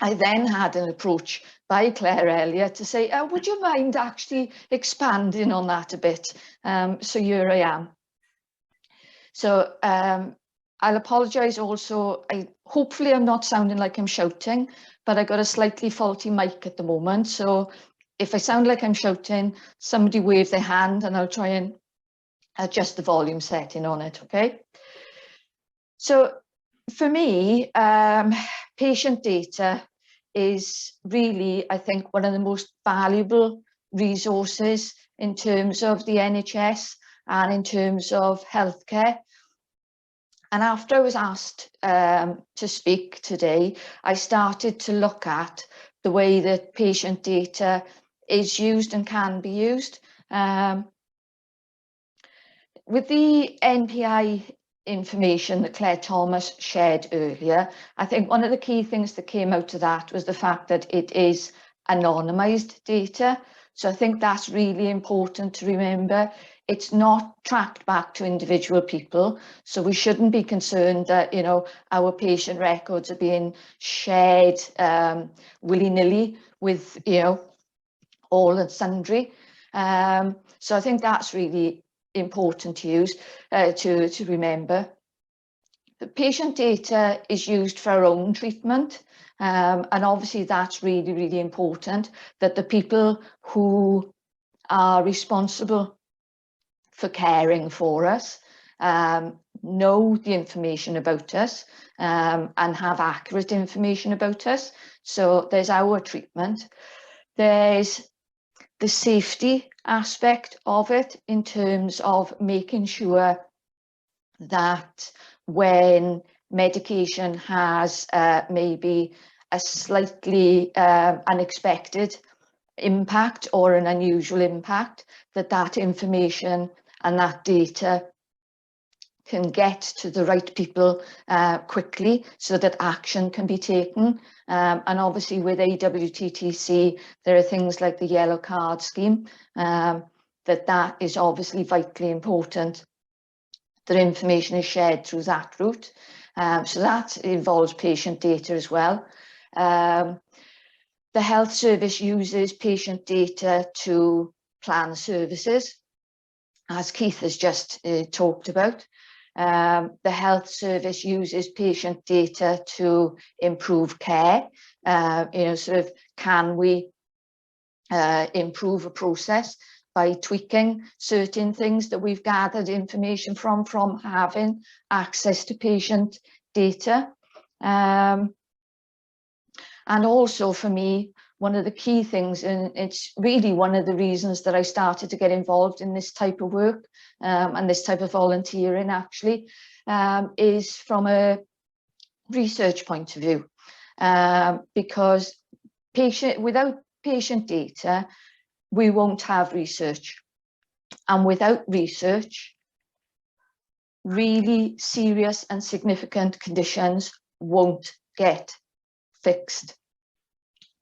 then had an approach by Claire earlier to say, would you mind actually expanding on that a bit? So here I am. So I'll apologise also. Hopefully I'm not sounding like I'm shouting, but I got a slightly faulty mic at the moment. So if I sound like I'm shouting, somebody wave their hand and I'll try and adjust the volume setting on it, okay? So for me, patient data is really, I think, one of the most valuable resources in terms of the NHS and in terms of healthcare. And after I was asked to speak today, I started to look at the way that patient data is used and can be used. With the NPI information that Claire Thomas shared earlier, I think one of the key things that came out of that was the fact that it is anonymised data. So I think that's really important to remember. It's not tracked back to individual people, so we shouldn't be concerned that, you know, our patient records are being shared willy-nilly with, you know, all and sundry. So I think that's really important to use, to remember. The patient data is used for our own treatment, and obviously that's really, really important, that the people who are responsible for caring for us know the information about us and have accurate information about us. So there's our treatment. There's the safety aspect of it in terms of making sure that when medication has maybe a slightly unexpected impact or an unusual impact, that information and that data can get to the right people quickly so that action can be taken. And obviously with AWTTC, there are things like the yellow card scheme, that is obviously vitally important, that information is shared through that route. So that involves patient data as well. The health service uses patient data to plan services, as Keith has just talked about. The health service uses patient data to improve care. You know, sort of, can we improve a process by tweaking certain things that we've gathered information from having access to patient data. And also for me, one of the key things, and it's really one of the reasons that I started to get involved in this type of work and this type of volunteering actually, is from a research point of view, because without patient data, we won't have research, and without research, really serious and significant conditions won't get fixed.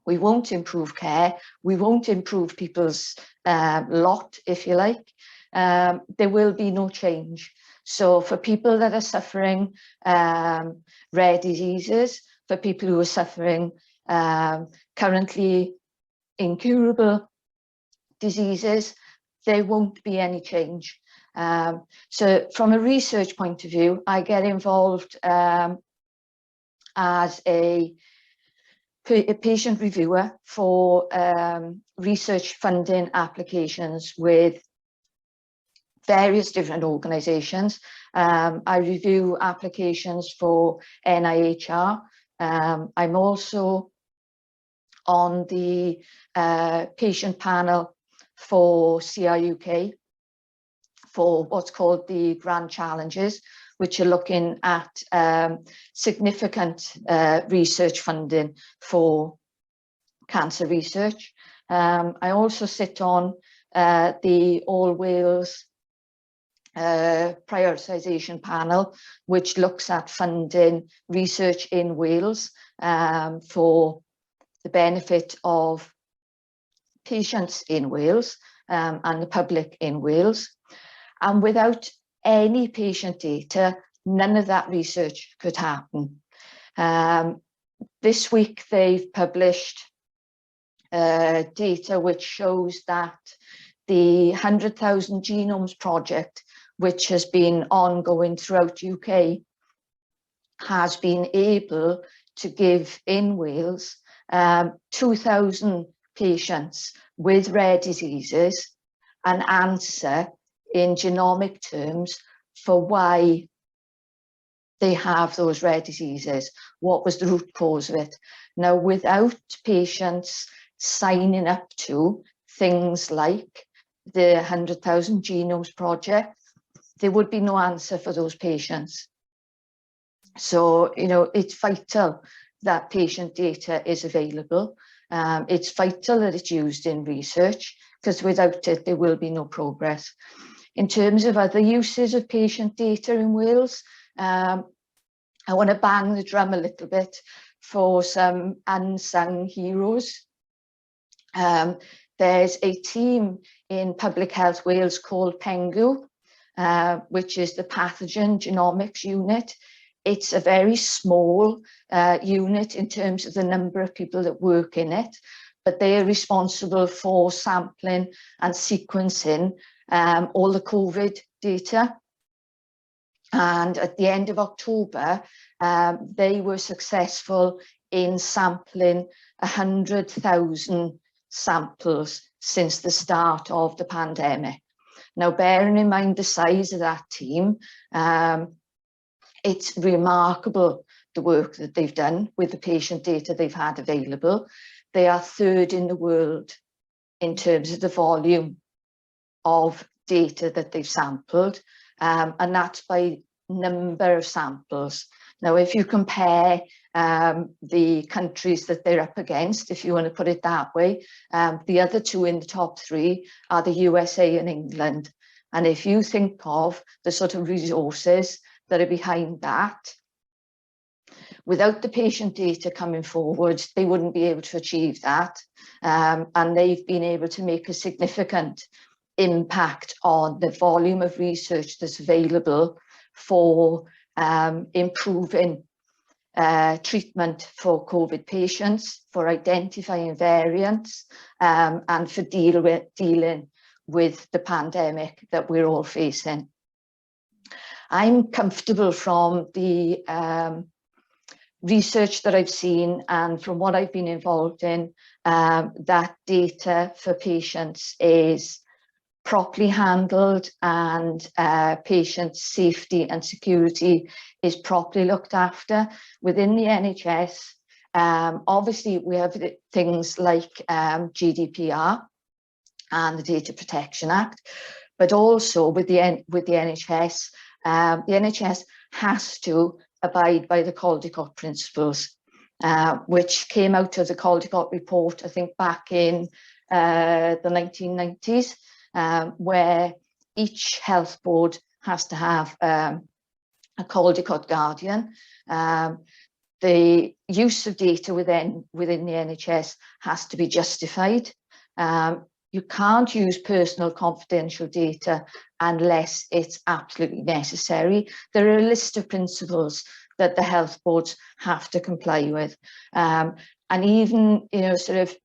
We won't improve care, we won't improve people's lot, if you like. There will be no change. So for people that are suffering rare diseases, for people who are suffering currently incurable diseases, there won't be any change. So from a research point of view, I get involved as a patient reviewer for research funding applications with various different organisations. I review applications for NIHR. I'm also on the patient panel for CRUK for what's called the Grand Challenges, which are looking at significant research funding for cancer research. I also sit on the All Wales prioritisation panel, which looks at funding research in Wales for the benefit of patients in Wales and the public in Wales. And without any patient data, none of that research could happen. This week they've published data which shows that the 100,000 Genomes project, which has been ongoing throughout UK, has been able to give in Wales 2,000 patients with rare diseases an answer in genomic terms for why they have those rare diseases. What was the root cause of it? Now, without patients signing up to things like the 100,000 Genomes project, there would be no answer for those patients. So, you know, it's vital that patient data is available. It's vital that it's used in research, because without it, there will be no progress. In terms of other uses of patient data in Wales, I want to bang the drum a little bit for some unsung heroes. There's a team in Public Health Wales called PENGU, which is the Pathogen Genomics Unit. It's a very small unit in terms of the number of people that work in it, but they are responsible for sampling and sequencing all the COVID data. And at the end of October, they were successful in sampling 100,000 samples since the start of the pandemic. Now, bearing in mind the size of that team, it's remarkable the work that they've done with the patient data they've had available. They are third in the world in terms of the volume of data that they've sampled, and that's by number of samples. Now, if you compare the countries that they're up against, if you want to put it that way, the other two in the top three are the USA and England. And if you think of the sort of resources that are behind that, without the patient data coming forward, they wouldn't be able to achieve that. And they've been able to make a significant impact on the volume of research that's available for improving treatment for COVID patients, for identifying variants, and for dealing with the pandemic that we're all facing. I'm comfortable from the research that I've seen and from what I've been involved in, that data for patients is properly handled and patient safety and security is properly looked after within the NHS. Obviously, we have things like GDPR and the Data Protection Act, but also with the NHS, the NHS has to abide by the Caldecott principles, which came out of the Caldecott report, I think back in the 1990s, where each health board has to have a Caldecott guardian. The use of data within the NHS has to be justified. You can't use personal confidential data unless it's absolutely necessary. There are a list of principles that the health boards have to comply with. And even, you know, sort of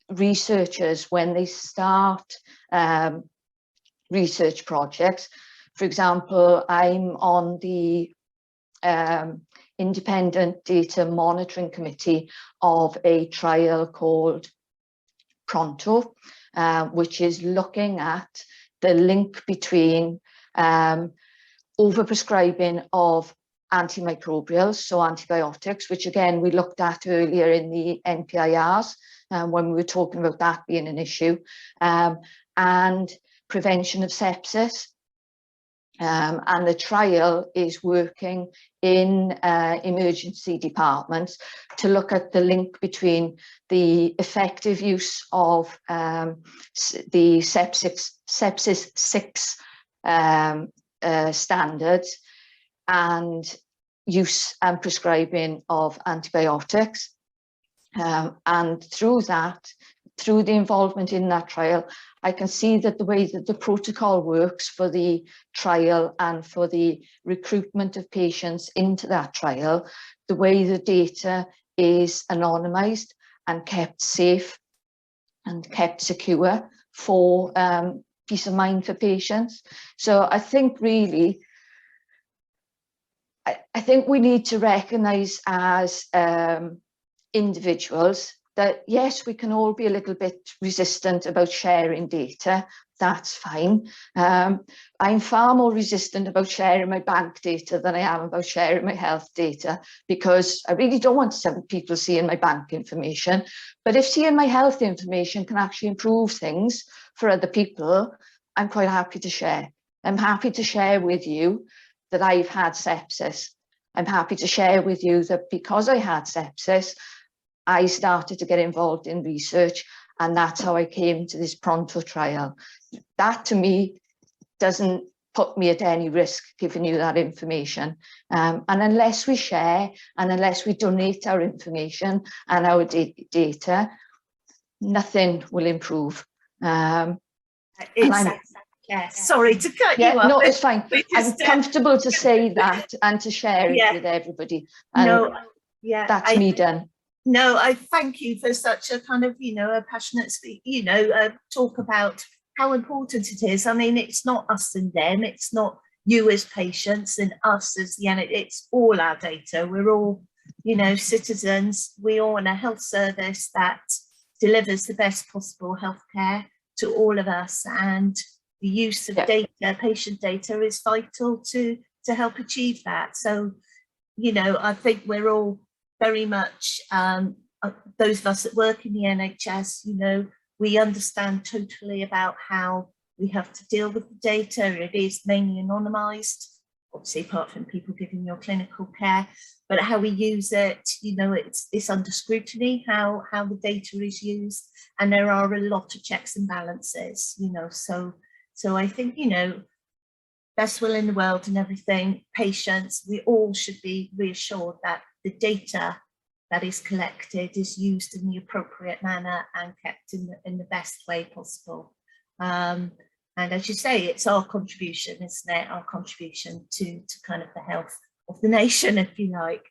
researchers, when they start research projects, for example, I'm on the Independent Data Monitoring Committee of a trial called Pronto, which is looking at the link between overprescribing of antimicrobials, so antibiotics, which again we looked at earlier in the Npis when we were talking about that being an issue, and prevention of sepsis. and the trial is working in emergency departments to look at the link between the effective use of the sepsis 6 standards and use and prescribing of antibiotics. And through the involvement in that trial, I can see that the way that the protocol works for the trial and for the recruitment of patients into that trial, the way the data is anonymized and kept safe and kept secure for peace of mind for patients. So I think really, I think we need to recognize as individuals that yes, we can all be a little bit resistant about sharing data. That's fine. I'm far more resistant about sharing my bank data than I am about sharing my health data, because I really don't want some people seeing my bank information. But if seeing my health information can actually improve things for other people, I'm quite happy to share. I'm happy to share with you that I've had sepsis. I'm happy to share with you that because I had sepsis, I started to get involved in research, and that's how I came to this Pronto trial. That to me doesn't put me at any risk giving you that information. And unless we share and unless we donate our information and our data, nothing will improve. Sorry to cut you off. No, it's fine. I'm comfortable to say that and to share it with everybody. And that's me done. No, I thank you for such a kind of, a passionate talk about how important it is. I mean, it's not us and them, it's not you as patients and us as it's all our data. We're all, citizens. We all want a health service that delivers the best possible healthcare to all of us, and the use of data, patient data, is vital to help achieve that. So, I think we're all very much, those of us that work in the NHS, we understand totally about how we have to deal with the data. It is mainly anonymised, obviously apart from people giving your clinical care, but how we use it, it's under scrutiny, how the data is used, and there are a lot of checks and balances, so I think, best will in the world and everything, patients, we all should be reassured that the data that is collected is used in the appropriate manner and kept in the best way possible. And as you say, it's our contribution, isn't it? Our contribution to kind of the health of the nation, if you like.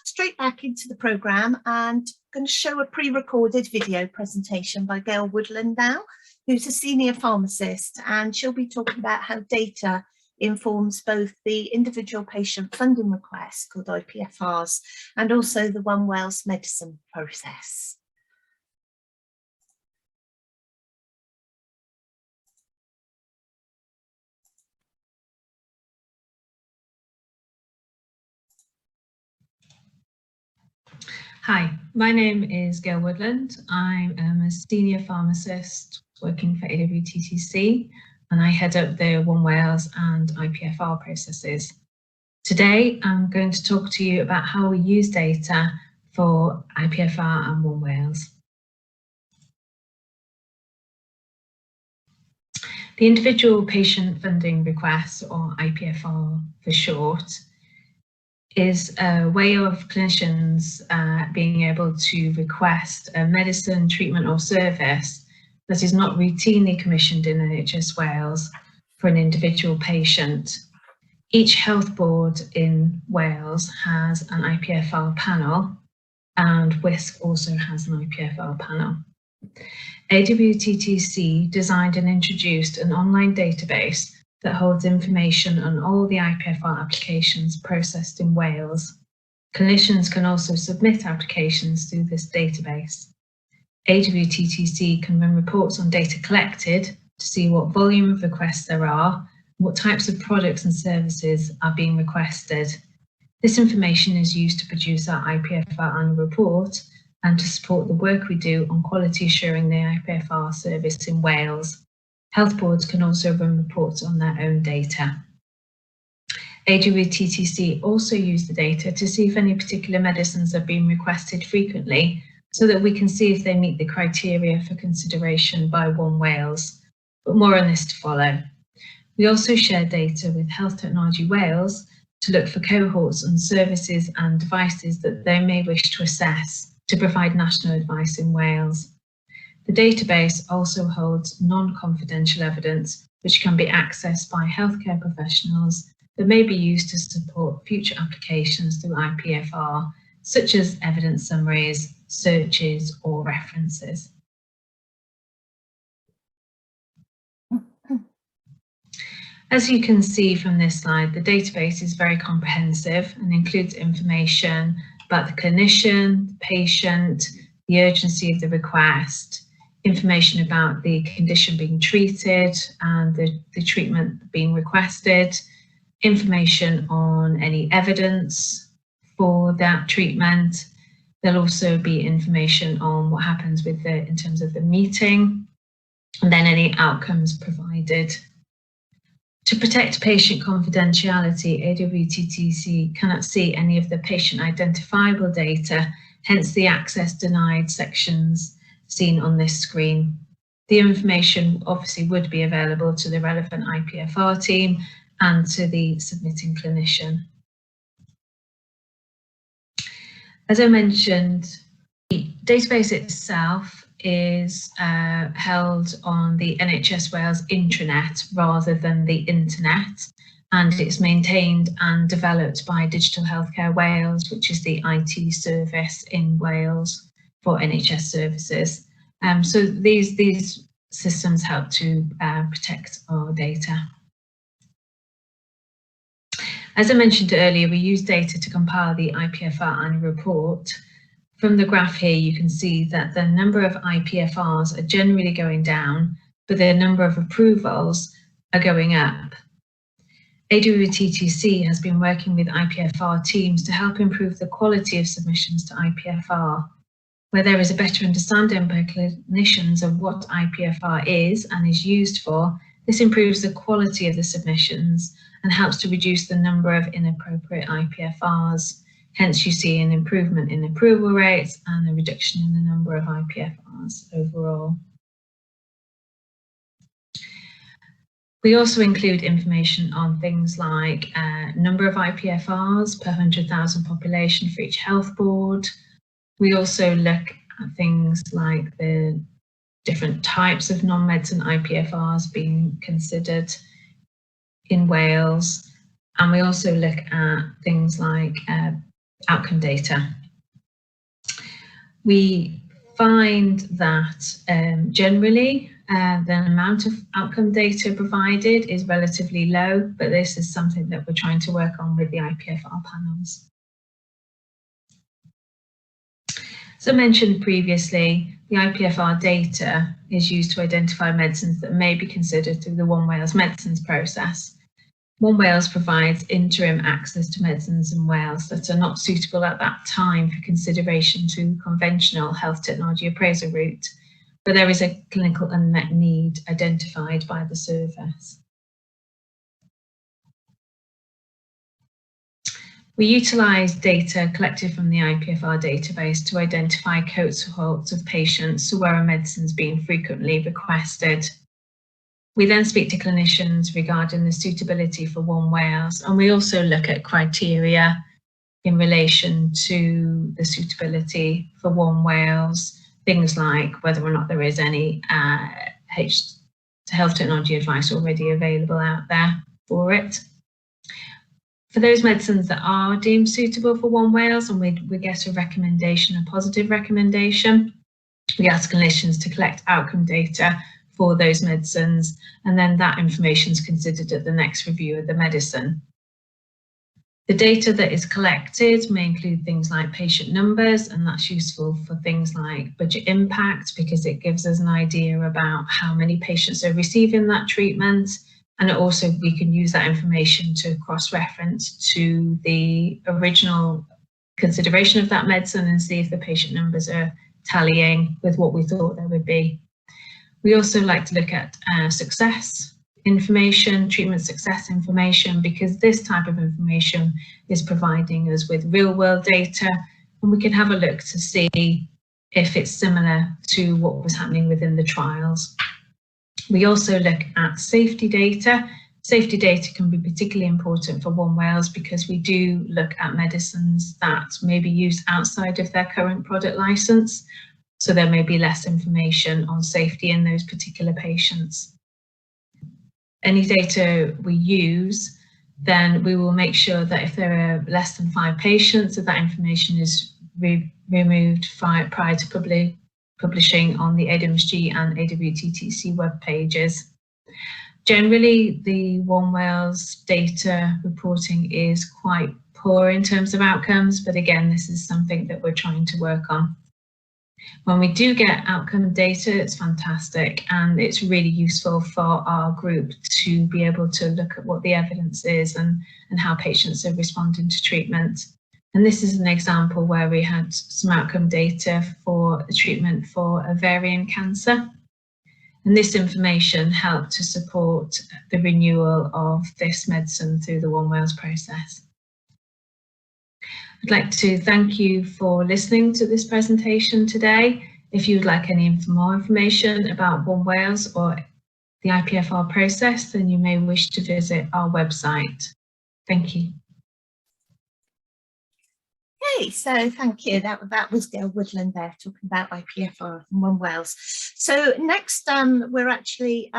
Straight back into the programme, and I'm going to show a pre-recorded video presentation by Gail Woodland now, who's a senior pharmacist, and she'll be talking about how data informs both the individual patient funding requests, called IPFRs, and also the One Wales medicine process. Hi, my name is Gail Woodland. I am a senior pharmacist working for AWTTC, and I head up the One Wales and IPFR processes. Today, I'm going to talk to you about how we use data for IPFR and One Wales. The individual patient funding request, or IPFR for short, is a way of clinicians being able to request a medicine, treatment or service that is not routinely commissioned in NHS Wales for an individual patient. Each health board in Wales has an IPFR panel, and WISC also has an IPFR panel. AWTTC designed and introduced an online database that holds information on all the IPFR applications processed in Wales. Clinicians can also submit applications through this database. AWTTC can run reports on data collected to see what volume of requests there are, what types of products and services are being requested. This information is used to produce our IPFR annual report and to support the work we do on quality assuring the IPFR service in Wales. Health boards can also run reports on their own data. AWTTC also use the data to see if any particular medicines are being requested frequently, so that we can see if they meet the criteria for consideration by One Wales, but more on this to follow. We also share data with Health Technology Wales to look for cohorts and services and devices that they may wish to assess to provide national advice in Wales. The database also holds non-confidential evidence which can be accessed by healthcare professionals that may be used to support future applications through IPFR, such as evidence summaries, searches, or references. As you can see from this slide, the database is very comprehensive and includes information about the clinician, the patient, the urgency of the request, information about the condition being treated and the treatment being requested, information on any evidence for that treatment. There'll also be information on what happens with in terms of the meeting, and then any outcomes provided. To protect patient confidentiality, AWTTC cannot see any of the patient identifiable data, hence the access denied sections seen on this screen. The information obviously would be available to the relevant IPFR team and to the submitting clinician. As I mentioned, the database itself is held on the NHS Wales intranet rather than the internet, and it's maintained and developed by Digital Healthcare Wales, which is the IT service in Wales for NHS services. So these systems help to protect our data. As I mentioned earlier, we use data to compile the IPFR annual report. From the graph here, you can see that the number of IPFRs are generally going down, but the number of approvals are going up. AWTTC has been working with IPFR teams to help improve the quality of submissions to IPFR. Where there is a better understanding by clinicians of what IPFR is and is used for, this improves the quality of the submissions and helps to reduce the number of inappropriate IPFRs. Hence, you see an improvement in approval rates and a reduction in the number of IPFRs overall. We also include information on things like number of IPFRs per 100,000 population for each health board. We also look at things like the different types of non-medicine IPFRs being considered in Wales. And we also look at things like outcome data. We find that generally the amount of outcome data provided is relatively low, but this is something that we're trying to work on with the IPFR panels. As I mentioned previously, the IPFR data is used to identify medicines that may be considered through the One Wales medicines process. One Wales provides interim access to medicines in Wales that are not suitable at that time for consideration to conventional health technology appraisal route, but there is a clinical unmet need identified by the service. We utilise data collected from the IPFR database to identify cohorts of patients where a medicine is being frequently requested. We then speak to clinicians regarding the suitability for One Wales, and we also look at criteria in relation to the suitability for One Wales, things like whether or not there is any health technology advice already available out there for it. For those medicines that are deemed suitable for One Wales and we get a recommendation, a positive recommendation, we ask clinicians to collect outcome data for those medicines, and then that information is considered at the next review of the medicine. The data that is collected may include things like patient numbers, and that's useful for things like budget impact because it gives us an idea about how many patients are receiving that treatment, and also we can use that information to cross-reference to the original consideration of that medicine and see if the patient numbers are tallying with what we thought they would be. We also like to look at success information, treatment success information, because this type of information is providing us with real world data, and we can have a look to see if it's similar to what was happening within the trials. We also look at safety data. Safety data can be particularly important for One Wales because we do look at medicines that may be used outside of their current product licence, so there may be less information on safety in those particular patients. Any data we use, then we will make sure that if there are less than 5 patients, that information is removed prior to publishing on the AWMSG and AWTTC web pages. Generally, the One Wales data reporting is quite poor in terms of outcomes, but again, this is something that we're trying to work on. When we do get outcome data, it's fantastic, and it's really useful for our group to be able to look at what the evidence is and how patients are responding to treatment. And this is an example where we had some outcome data for a treatment for ovarian cancer. And this information helped to support the renewal of this medicine through the One Wales process. I'd like to thank you for listening to this presentation today. If you would like any more information about One Wales or the IPFR process, then you may wish to visit our website. Thank you. Okay, so thank you. That was Gail Woodland there talking about IPFR and One Wales. So next, we're actually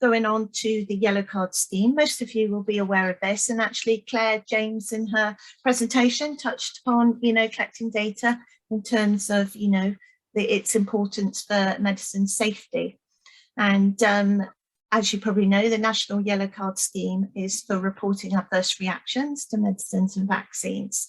going on to the yellow card scheme. Most of you will be aware of this, and actually Claire James in her presentation touched upon, collecting data in terms of, its importance for medicine safety. And as you probably know, the National Yellow Card Scheme is for reporting adverse reactions to medicines and vaccines.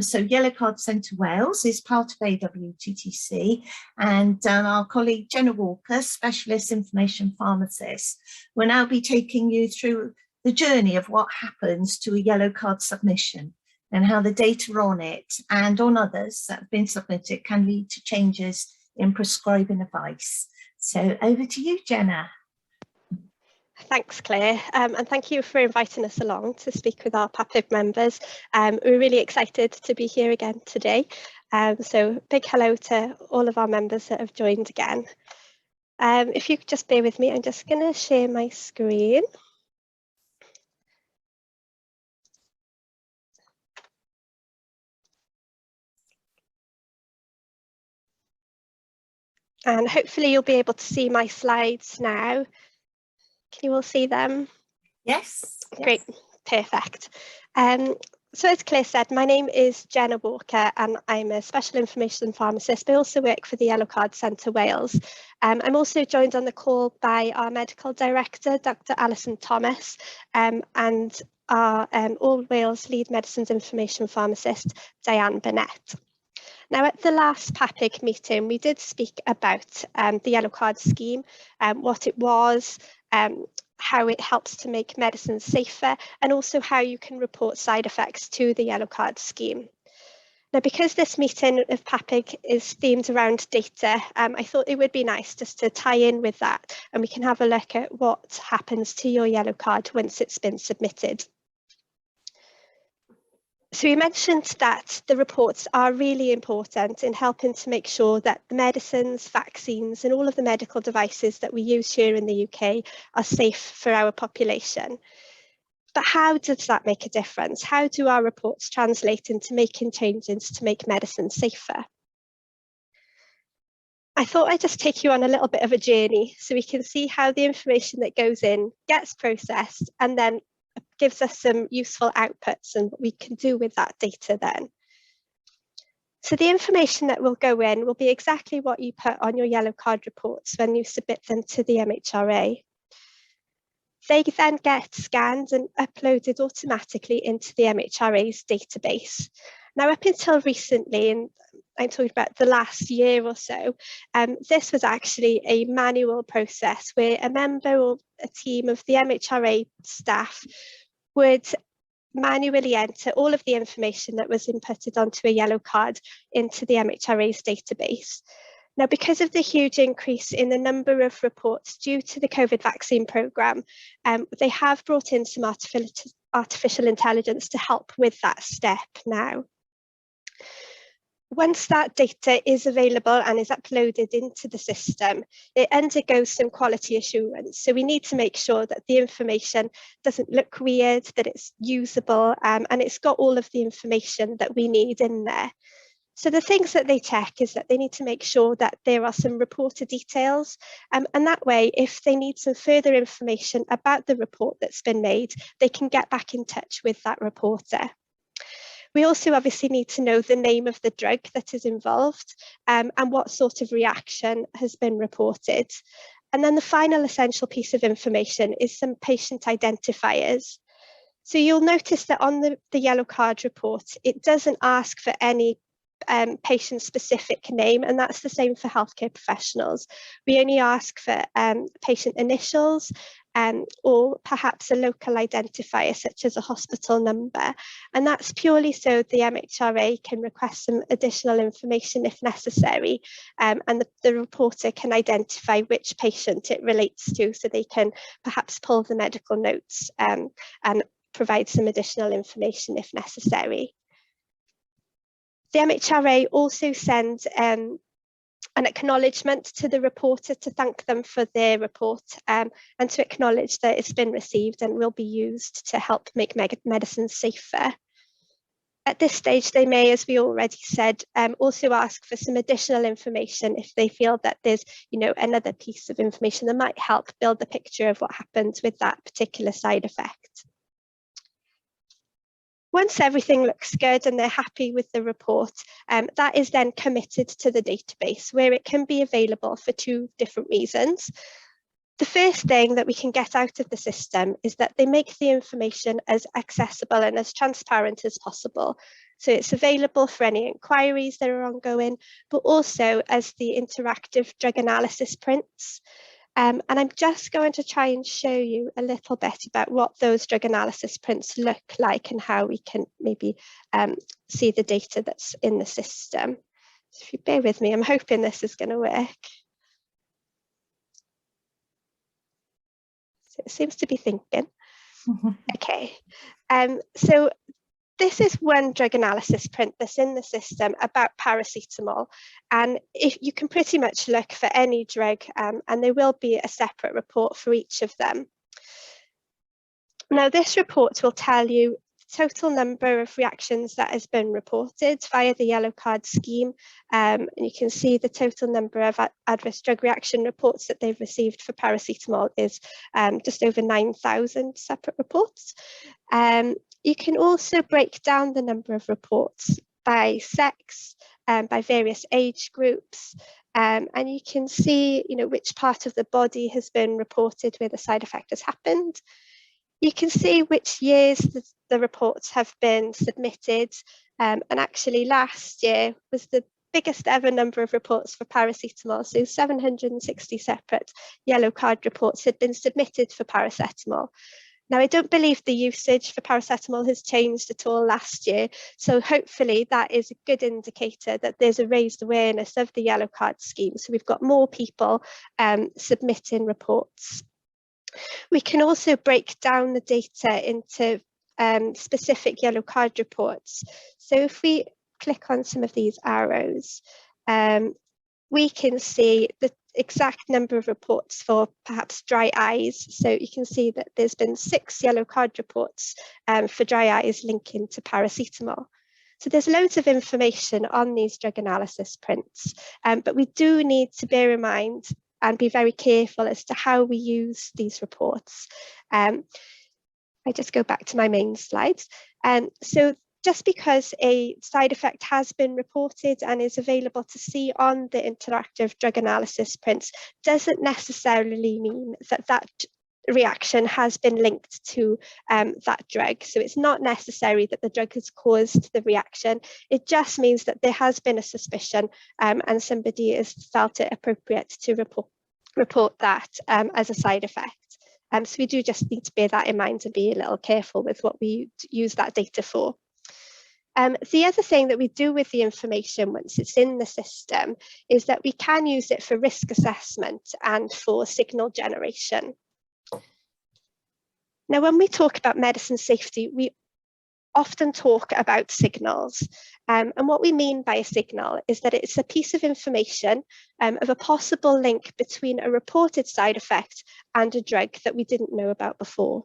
So Yellow Card Centre Wales is part of AWTTC, and our colleague Jenna Walker, Specialist Information Pharmacist, will now be taking you through the journey of what happens to a yellow card submission and how the data on it and on others that have been submitted can lead to changes in prescribing advice. So over to you, Jenna. Thanks, Claire, and thank you for inviting us along to speak with our PAPIG members. We're really excited to be here again today. So big hello to all of our members that have joined again. If you could just bear with me, I'm just going to share my screen. And hopefully you'll be able to see my slides now. Can you all see them? Yes. Great, perfect. So as Claire said, my name is Jenna Walker and I'm a Special Information Pharmacist. I also work for the Yellow Card Centre Wales. I'm also joined on the call by our Medical Director, Dr. Alison Thomas, and our All Wales Lead Medicines Information Pharmacist, Diane Burnett. Now, at the last PAPIG meeting, we did speak about the Yellow Card Scheme, what it was, how it helps to make medicines safer, and also how you can report side effects to the Yellow Card Scheme. Now, because this meeting of PAPIG is themed around data, I thought it would be nice just to tie in with that, and we can have a look at what happens to your yellow card once it's been submitted. So we mentioned that the reports are really important in helping to make sure that the medicines, vaccines and all of the medical devices that we use here in the UK are safe for our population. But how does that make a difference? How do our reports translate into making changes to make medicine safer? I thought I'd just take you on a little bit of a journey so we can see how the information that goes in gets processed and then gives us some useful outputs and what we can do with that data then. So the information that will go in will be exactly what you put on your yellow card reports when you submit them to the MHRA. They then get scanned and uploaded automatically into the MHRA's database. Now, up until recently, and I'm talking about the last year or so, this was actually a manual process where a member or a team of the MHRA staff would manually enter all of the information that was inputted onto a yellow card into the MHRA's database. Now, because of the huge increase in the number of reports due to the COVID vaccine programme, they have brought in some artificial intelligence to help with that step now. Once that data is available and is uploaded into the system, it undergoes some quality assurance. So we need to make sure that the information doesn't look weird, that it's usable, and it's got all of the information that we need in there. So the things that they check is that they need to make sure that there are some reporter details, and that way, if they need some further information about the report that's been made, they can get back in touch with that reporter. We also obviously need to know the name of the drug that is involved and what sort of reaction has been reported. And then the final essential piece of information is some patient identifiers. So you'll notice that on the yellow card report, it doesn't ask for any patient-specific name, and that's the same for healthcare professionals. We only ask for patient initials or perhaps a local identifier such as a hospital number, and that's purely so the MHRA can request some additional information if necessary, and the reporter can identify which patient it relates to, so they can perhaps pull the medical notes and provide some additional information if necessary. The MHRA also sends an acknowledgement to the reporter to thank them for their report and to acknowledge that it's been received and will be used to help make medicines safer. At this stage, they may, as we already said, also ask for some additional information if they feel that there's, another piece of information that might help build the picture of what happens with that particular side effect. Once everything looks good and they're happy with the report, that is then committed to the database where it can be available for two different reasons. The first thing that we can get out of the system is that they make the information as accessible and as transparent as possible. So it's available for any inquiries that are ongoing, but also as the interactive drug analysis prints. And I'm just going to try and show you a little bit about what those drug analysis prints look like and how we can maybe see the data that's in the system. So if you bear with me, I'm hoping this is going to work. So it seems to be thinking. Okay, so this is one drug analysis print that's in the system about paracetamol, and if you can pretty much look for any drug and there will be a separate report for each of them. Now this report will tell you the total number of reactions that has been reported via the yellow card scheme, and you can see the total number of adverse drug reaction reports that they've received for paracetamol is just over 9,000 separate reports. You can also break down the number of reports by sex, by various age groups, and you can see, which part of the body has been reported where the side effect has happened. You can see which years the reports have been submitted, and actually last year was the biggest ever number of reports for paracetamol, so 760 separate yellow card reports had been submitted for paracetamol. Now, I don't believe the usage for paracetamol has changed at all last year, so hopefully that is a good indicator that there's a raised awareness of the yellow card scheme. So we've got more people submitting reports. We can also break down the data into specific yellow card reports. So if we click on some of these arrows, we can see the exact number of reports for perhaps dry eyes. So you can see that there's been 6 yellow card reports for dry eyes linking to paracetamol. So there's loads of information on these drug analysis prints, but we do need to bear in mind and be very careful as to how we use these reports. I just go back to my main slides. So just because a side effect has been reported and is available to see on the interactive drug analysis prints doesn't necessarily mean that that reaction has been linked to that drug. So it's not necessary that the drug has caused the reaction. It just means that there has been a suspicion and somebody has felt it appropriate to report that as a side effect. So we do just need to bear that in mind and be a little careful with what we use that data for. The other thing that we do with the information once it's in the system is that we can use it for risk assessment and for signal generation. Now, when we talk about medicine safety, we often talk about signals. And what we mean by a signal is that it's a piece of information of a possible link between a reported side effect and a drug that we didn't know about before.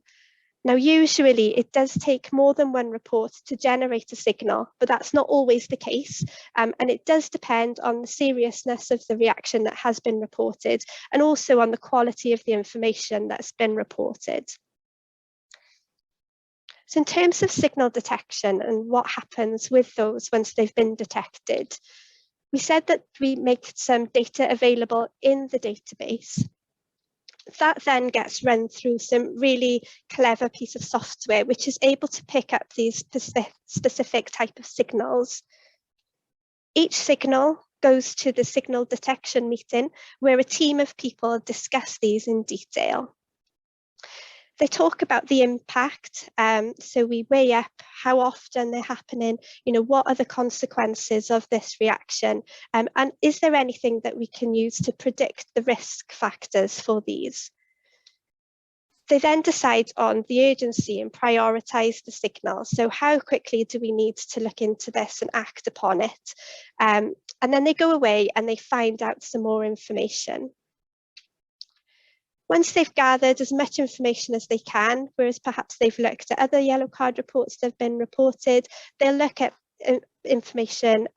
Now, usually it does take more than one report to generate a signal, but that's not always the case. And it does depend on the seriousness of the reaction that has been reported and also on the quality of the information that's been reported. So in terms of signal detection and what happens with those once they've been detected, we said that we make some data available in the database. That then gets run through some really clever piece of software which is able to pick up these specific type of signals. Each signal goes to the signal detection meeting where a team of people discuss these in detail. They talk about the impact, so we weigh up how often they're happening, what are the consequences of this reaction, and is there anything that we can use to predict the risk factors for these? They then decide on the urgency and prioritise the signal. So how quickly do we need to look into this and act upon it? And then they go away and they find out some more information. Once they've gathered as much information as they can, whereas perhaps they've looked at other yellow card reports that have been reported, they'll look at information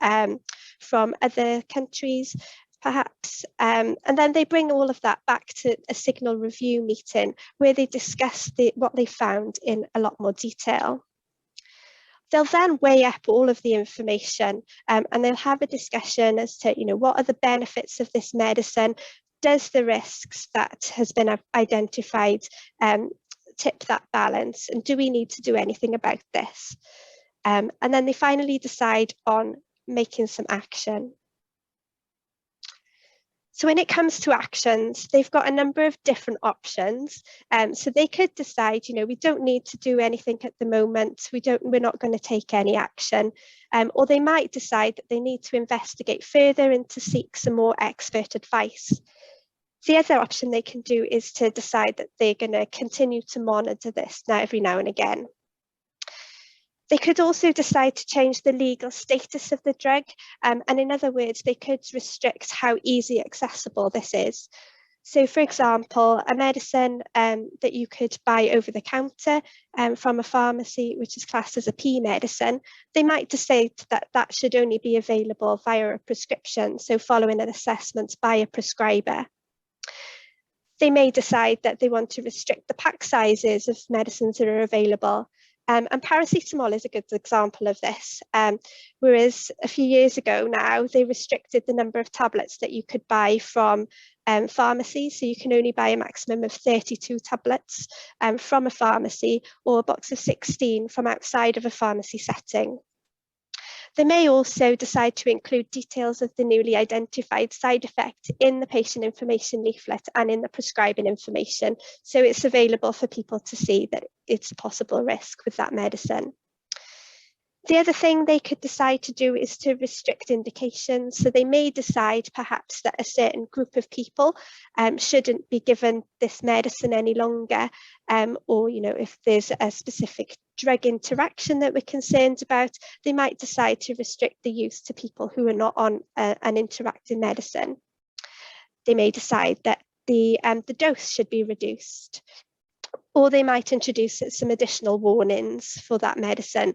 from other countries, perhaps, and then they bring all of that back to a signal review meeting where they discuss what they found in a lot more detail. They'll then weigh up all of the information and they'll have a discussion as to, what are the benefits of this medicine? Does the risks that has been identified tip that balance? And do we need to do anything about this? And then they finally decide on making some action. So when it comes to actions, they've got a number of different options. So they could decide, we don't need to do anything at the moment. We're not going to take any action. Or they might decide that they need to investigate further and to seek some more expert advice. The other option they can do is to decide that they're going to continue to monitor this every now and again. They could also decide to change the legal status of the drug, and in other words, they could restrict how easy accessible this is. So, for example, a medicine that you could buy over the counter from a pharmacy, which is classed as a P medicine, they might decide that that should only be available via a prescription, so following an assessment by a prescriber. They may decide that they want to restrict the pack sizes of medicines that are available. And paracetamol is a good example of this. Whereas a few years ago now, they restricted the number of tablets that you could buy from pharmacies. So you can only buy a maximum of 32 tablets from a pharmacy, or a box of 16 from outside of a pharmacy setting. They may also decide to include details of the newly identified side effect in the patient information leaflet and in the prescribing information, so it's available for people to see that it's a possible risk with that medicine. The other thing they could decide to do is to restrict indications. So they may decide perhaps that a certain group of people shouldn't be given this medicine any longer, or if there's a specific drug interaction that we're concerned about, they might decide to restrict the use to people who are not on an interacting medicine. They may decide that the dose should be reduced, or they might introduce some additional warnings for that medicine.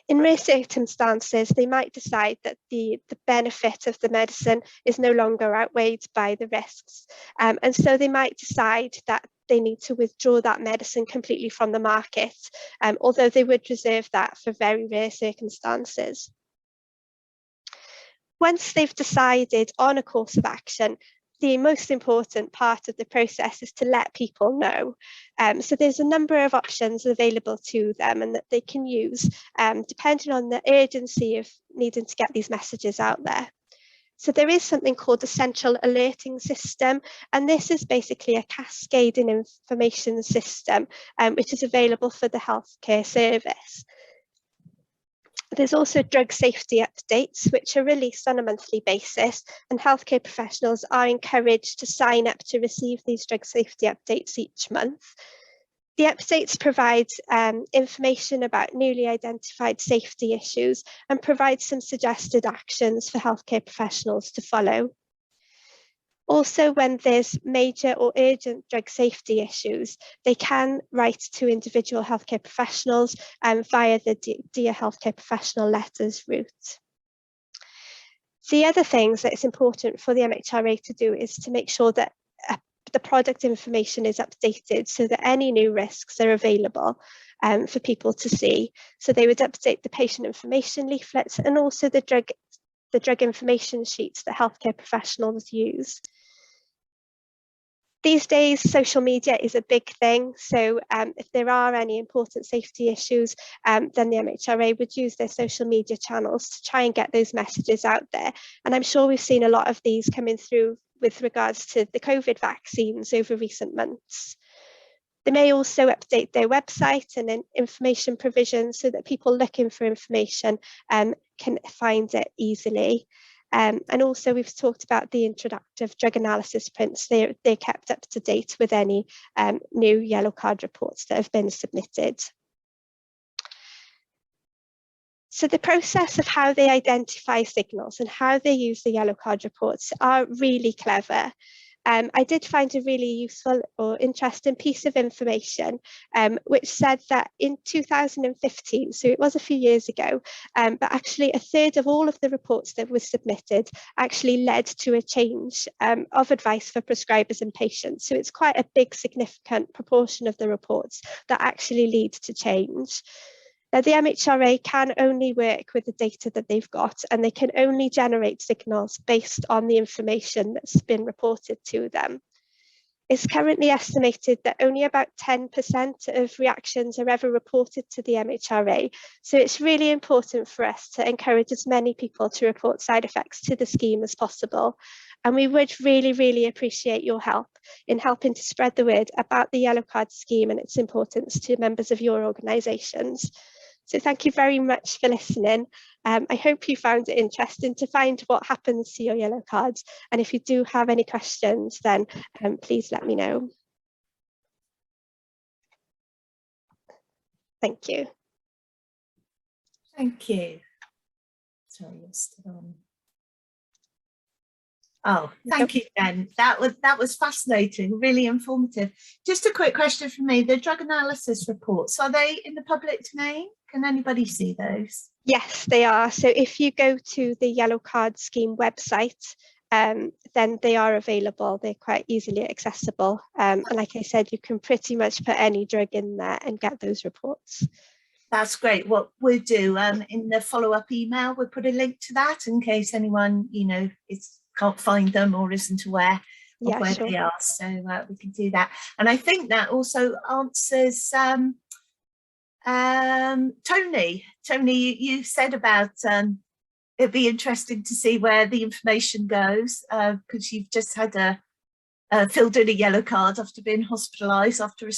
In rare circumstances, they might decide that the benefit of the medicine is no longer outweighed by the risks. And so they might decide that they need to withdraw that medicine completely from the market, although they would reserve that for very rare circumstances. Once they've decided on a course of action, the most important part of the process is to let people know. So there's a number of options available to them and that they can use depending on the urgency of needing to get these messages out there. So there is something called the central alerting system, and this is basically a cascading information system which is available for the healthcare service. There's also drug safety updates, which are released on a monthly basis, and healthcare professionals are encouraged to sign up to receive these drug safety updates each month. The updates provide information about newly identified safety issues and provide some suggested actions for healthcare professionals to follow. Also, when there's major or urgent drug safety issues, they can write to individual healthcare professionals via the Dear Healthcare Professional letters route. The other things that it's important for the MHRA to do is to make sure that the product information is updated so that any new risks are available for people to see. So they would update the patient information leaflets and also the drug information sheets that healthcare professionals use. These days, social media is a big thing. So if there are any important safety issues, then the MHRA would use their social media channels to try and get those messages out there. And I'm sure we've seen a lot of these coming through with regards to the COVID vaccines over recent months. They may also update their website and information provision so that people looking for information can find it easily. And also we've talked about the introductive drug analysis prints. They're kept up to date with any new yellow card reports that have been submitted. So the process of how they identify signals and how they use the yellow card reports are really clever. I did find a really useful or interesting piece of information, which said that in 2015, so it was a few years ago, but actually a third of all of the reports that were submitted actually led to a change of advice for prescribers and patients. So it's quite a big, significant proportion of the reports that actually lead to change. Now, the MHRA can only work with the data that they've got, and they can only generate signals based on the information that's been reported to them. It's currently estimated that only about 10% of reactions are ever reported to the MHRA. So it's really important for us to encourage as many people to report side effects to the scheme as possible. And we would really, really appreciate your help in helping to spread the word about the Yellow Card scheme and its importance to members of your organisations. So thank you very much for listening. I hope you found it interesting to find what happens to your yellow cards. And if you do have any questions, then please let me know. Thank you. Thank you. Sorry, you're still on. Oh, thank you, Jen. That was fascinating, really informative. Just a quick question from me. The drug analysis reports, are they in the public domain? Can anybody see those? Yes, they are. So if you go to the Yellow Card scheme website, then they are available. They're quite easily accessible. And like I said, you can pretty much put any drug in there and get those reports. That's great. What we'll do in the follow-up email, we'll put a link to that in case anyone, can't find them or isn't aware of where they are. So we can do that. And I think that also answers Tony, you said about it'd be interesting to see where the information goes because you've just had filled in a yellow card after being hospitalised after a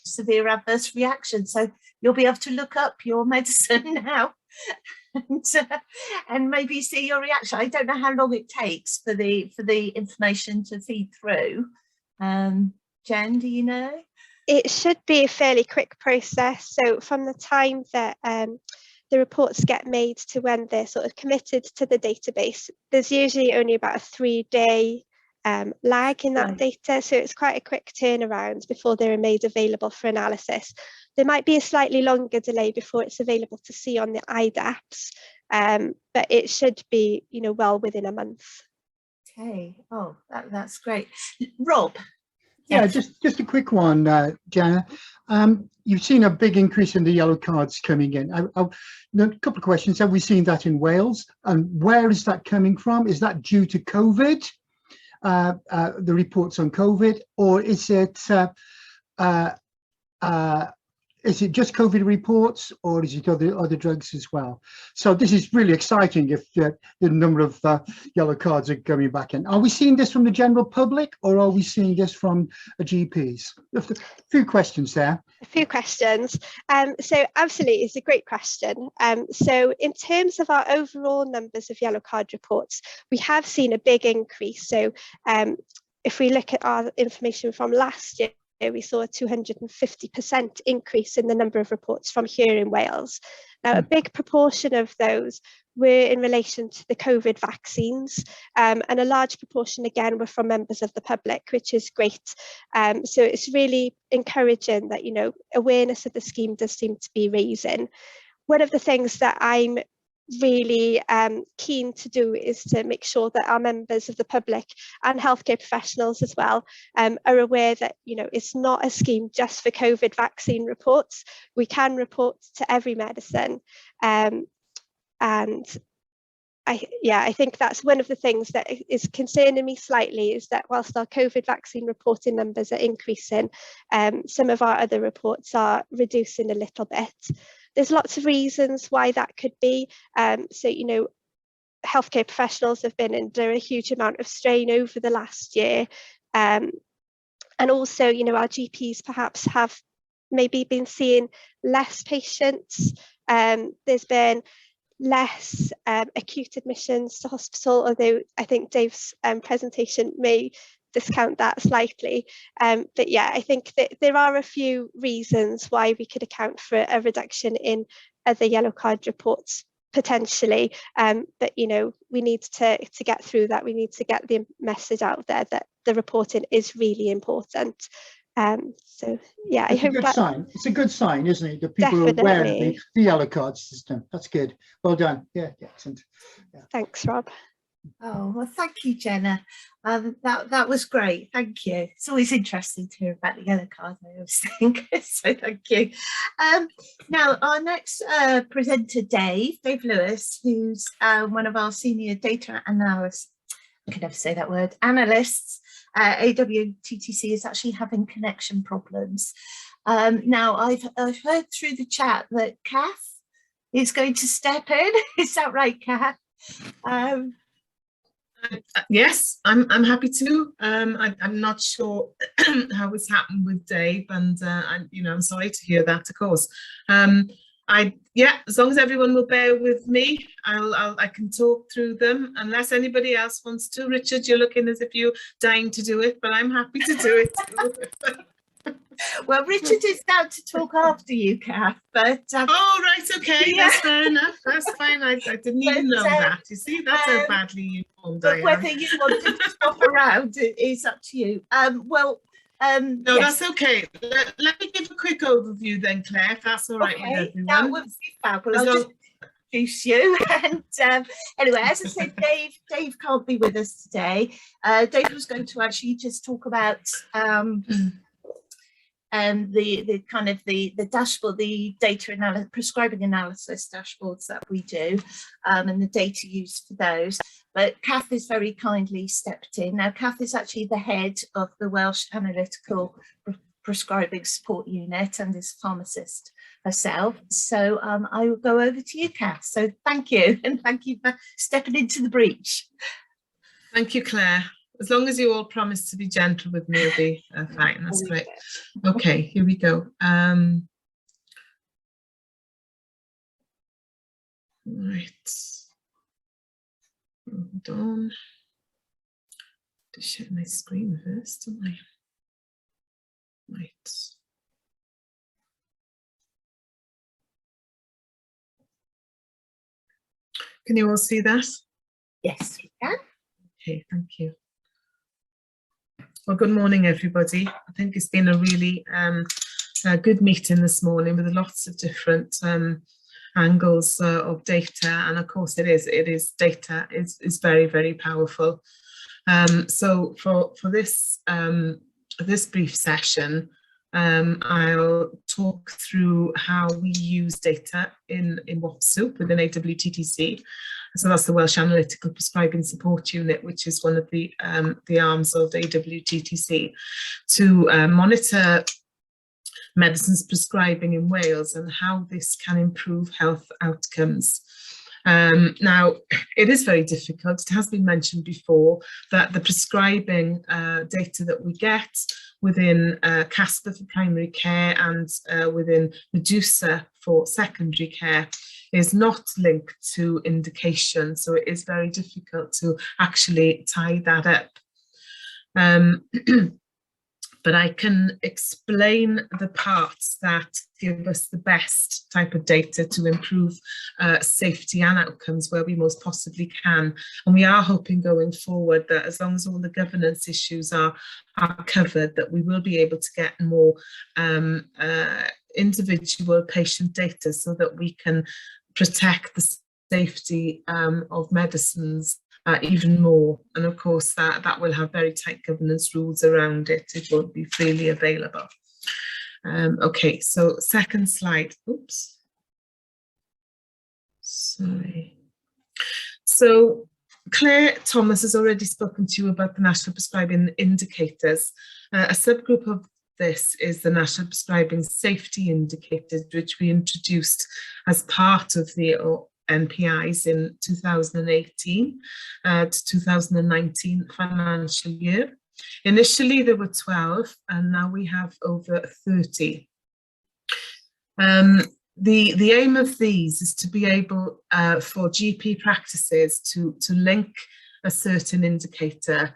severe adverse reaction. So you'll be able to look up your medicine now and maybe see your reaction. I don't know how long it takes for the information to feed through. Jen, do you know? It should be a fairly quick process. So from the time that the reports get made to when they're sort of committed to the database, there's usually only about a 3-day lag in that data. So it's quite a quick turnaround before they're made available for analysis. There might be a slightly longer delay before it's available to see on the IDAPs, but it should be, well within a month. Okay. Oh, that's great. Rob. Yeah, just a quick one, Jana. You've seen a big increase in the yellow cards coming in. A couple of questions. Have we seen that in Wales? And where is that coming from? Is that due to COVID, the reports on COVID, or is it is it just COVID reports, or is it other drugs as well? So this is really exciting if the number of yellow cards are coming back in. Are we seeing this from the general public, or are we seeing this from GPs? A few questions there. A few questions. So absolutely, it's a great question. So in terms of our overall numbers of yellow card reports, we have seen a big increase. So if we look at our information from last year, we saw a 250% increase in the number of reports from here in Wales. Now, a big proportion of those were in relation to the COVID vaccines, and a large proportion again were from members of the public, which is great. So it's really encouraging that, you know, awareness of the scheme does seem to be raising. One of the things that I'm really keen to do is to make sure that our members of the public and healthcare professionals as well are aware that, you know, it's not a scheme just for COVID vaccine reports. We can report to every medicine, and I think that's one of the things that is concerning me slightly, is that whilst our COVID vaccine reporting numbers are increasing, some of our other reports are reducing a little bit. There's lots of reasons why that could be. So, you know, healthcare professionals have been under a huge amount of strain over the last year. And also, you know, our GPs perhaps have maybe been seeing less patients. There's been less acute admissions to hospital, although I think Dave's presentation may discount that slightly. But yeah, I think that there are a few reasons why we could account for a reduction in other yellow card reports potentially. But, you know, we need to get through that. We need to get the message out there that the reporting is really important. So yeah, I hope that it's a good sign, isn't it, that people are aware of the yellow card system. That's good. Well done. Yeah, excellent. Yeah. Thanks, Rob. Oh, well, thank you, Jenna. That was great. Thank you. It's always interesting to hear about the yellow card, I always think. So thank you. Now, our next presenter, Dave Lewis, who's one of our senior data analysts, I can never say that word, analysts. AWTTC is actually having connection problems. Now, I've heard through the chat that Kath is going to step in. Is that right, Kath? Yes, I'm happy to. I'm not sure how it's happened with Dave, and I'm sorry to hear that, of course. As long as everyone will bear with me, I can talk through them, unless anybody else wants to. Richard, you're looking as if you're dying to do it, but I'm happy to do it. Well, Richard is down to talk after you, Kath, but... oh, right, okay, yeah. That's fair enough, that's fine. I didn't even know that. You see, that's how badly informed I am. Whether you want to stop around, it is up to you. No, yes. That's okay. Let me give a quick overview then, Claire, if that's all right with everyone. That would be fab. Well, I'll just introduce you. And anyway, as I said, Dave can't be with us today. Dave was going to actually just talk about the kind of the dashboard, the data analysis, prescribing analysis dashboards that we do, and the data used for those. But Kath has very kindly stepped in. Now, Kath is actually the head of the Welsh Analytical Prescribing Support Unit and is a pharmacist herself. So I will go over to you, Kath. So thank you, and thank you for stepping into the breach. Thank you, Claire. As long as you all promise to be gentle with me, it'll be fine. That's great. Okay, here we go. Right. Hold on. To share my screen first, don't I? Right. Can you all see that? Yes, you can. Okay, thank you. Well, good morning, everybody. I think it's been a really good meeting this morning with lots of different angles of data, and of course it is data is very, very powerful. So for this this brief session, I'll talk through how we use data in WAPSU within AWTTC. So that's the Welsh Analytical Prescribing Support Unit, which is one of the arms of AWTTC, to monitor medicines prescribing in Wales and how this can improve health outcomes. Now, it is very difficult. It has been mentioned before that the prescribing data that we get within CASPA for primary care and within Medusa for secondary care is not linked to indication. So it is very difficult to actually tie that up. But I can explain the parts that give us the best type of data to improve safety and outcomes where we most possibly can. And we are hoping going forward that as long as all the governance issues are covered, that we will be able to get more individual patient data so that we can protect the safety of medicines even more. And of course that will have very tight governance rules around it. It won't be freely available. Okay, so second slide. Oops. Sorry. So Claire Thomas has already spoken to you about the National Prescribing Indicators. A subgroup of this is the National Prescribing Safety Indicators, which we introduced as part of the Npis in 2018 to 2019 financial year. Initially there were 12 and now we have over 30. The aim of these is to be able for GP practices to link a certain indicator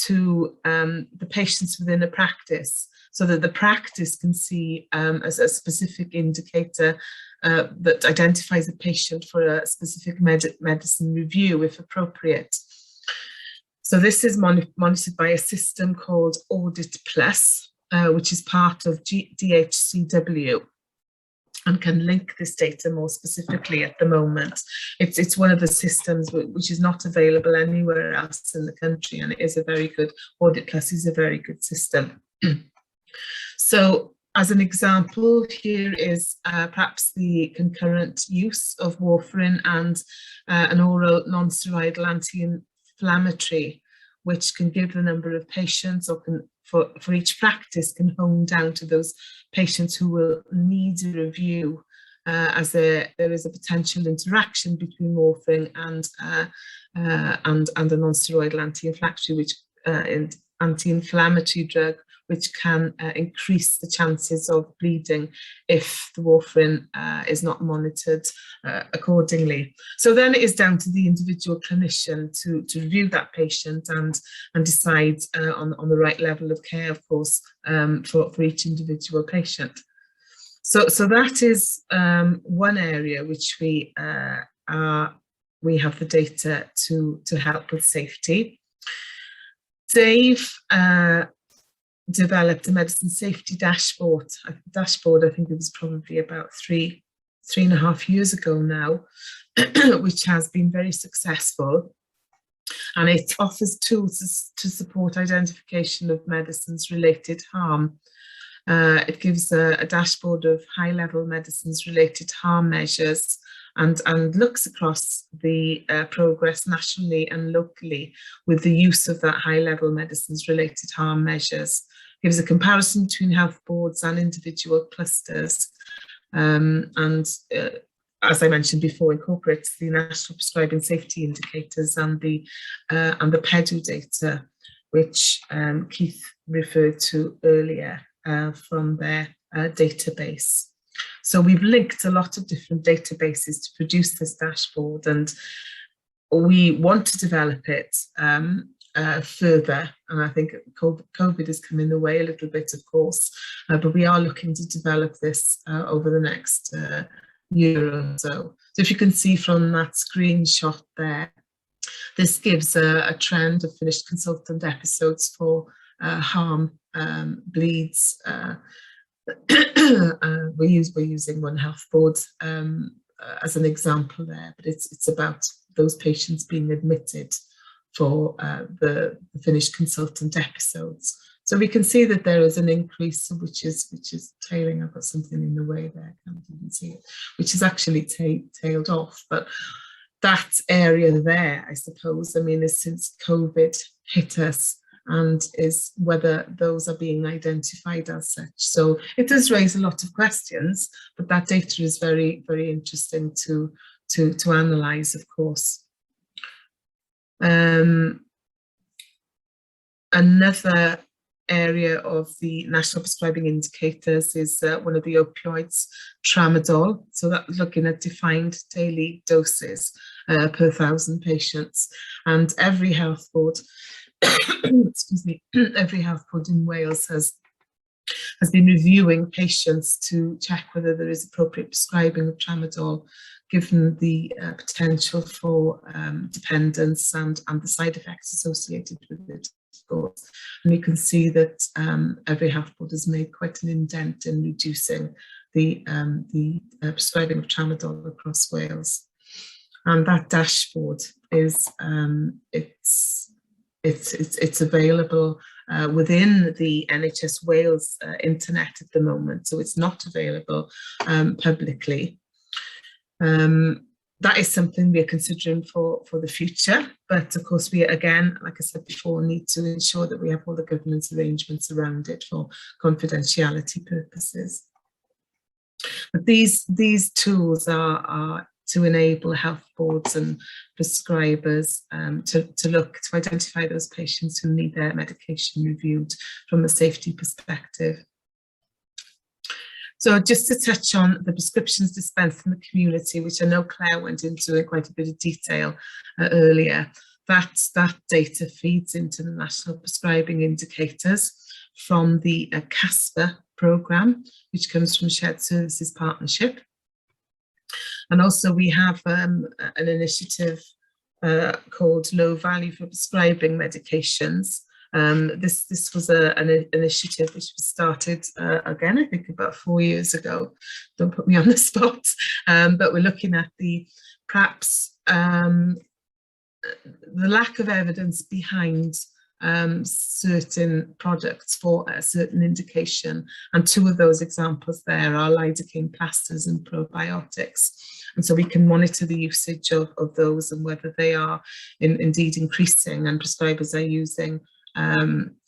to the patients within a practice, so that the practice can see as a specific indicator that identifies a patient for a specific medicine review if appropriate. So this is monitored by a system called Audit Plus, which is part of DHCW, and can link this data more specifically at the moment. It's one of the systems which is not available anywhere else in the country, and it is a very good, Audit Plus is a very good system. So as an example, here is perhaps the concurrent use of warfarin and an oral non-steroidal anti-inflammatory, which can give the number of patients, or can, for each practice, can hone down to those patients who will need a review, as there is a potential interaction between warfarin and a non-steroidal anti-inflammatory, which anti-inflammatory drug, which can increase the chances of bleeding if the warfarin is not monitored accordingly. So then it is down to the individual clinician to review that patient and decide on the right level of care, of course, for each individual patient. So that is one area which we have the data to help with safety. Dave developed a medicine safety dashboard. I think it was probably about three and a half years ago now, which has been very successful, and it offers tools to support identification of medicines related harm. It gives a dashboard of high-level medicines related harm measures and looks across the progress nationally and locally with the use of that high-level medicines related harm measures. Gives a comparison between health boards and individual clusters, as I mentioned before, incorporates the National Prescribing Safety Indicators and the PEDU data, which Keith referred to earlier from their database. So we've linked a lot of different databases to produce this dashboard, and we want to develop it further. And I think COVID has come in the way a little bit, of course, but we are looking to develop this over the next year or so. So if you can see from that screenshot there, this gives a trend of finished consultant episodes for harm, bleeds. We're using One Health Board as an example there, but it's about those patients being admitted for the finished consultant episodes. So we can see that there is an increase, which is tailing. I've got something in the way there, I can't even see it, which is actually tailed off. But that area there, I suppose, I mean, is since COVID hit us, and is whether those are being identified as such. So it does raise a lot of questions, but that data is very, very interesting to analyse, of course. Another area of the national prescribing indicators is one of the opioids, Tramadol. So that's looking at defined daily doses per 1,000 patients. And every health board, excuse me, every health board in Wales has been reviewing patients to check whether there is appropriate prescribing of Tramadol, given the potential for dependence and the side effects associated with it. And you can see that every health board has made quite an indent in reducing the prescribing of Tramadol across Wales. And that dashboard is it's available within the NHS Wales internet at the moment, so it's not available publicly. That is something we're considering for the future, but of course we, again, like I said before, need to ensure that we have all the governance arrangements around it for confidentiality purposes. But these tools are to enable health boards and prescribers to identify those patients who need their medication reviewed from a safety perspective. So just to touch on the prescriptions dispensed in the community, which I know Claire went into in quite a bit of detail earlier, that data feeds into the national prescribing indicators from the CASPA programme, which comes from Shared Services Partnership. And also we have an initiative called Low Value for Prescribing Medications. This was an initiative which was started again, I think about 4 years ago. Don't put me on the spot, but we're looking at perhaps the lack of evidence behind certain products for a certain indication, and two of those examples there are Lidocaine Clusters and probiotics. And so we can monitor the usage of those and whether they are indeed increasing, and prescribers are using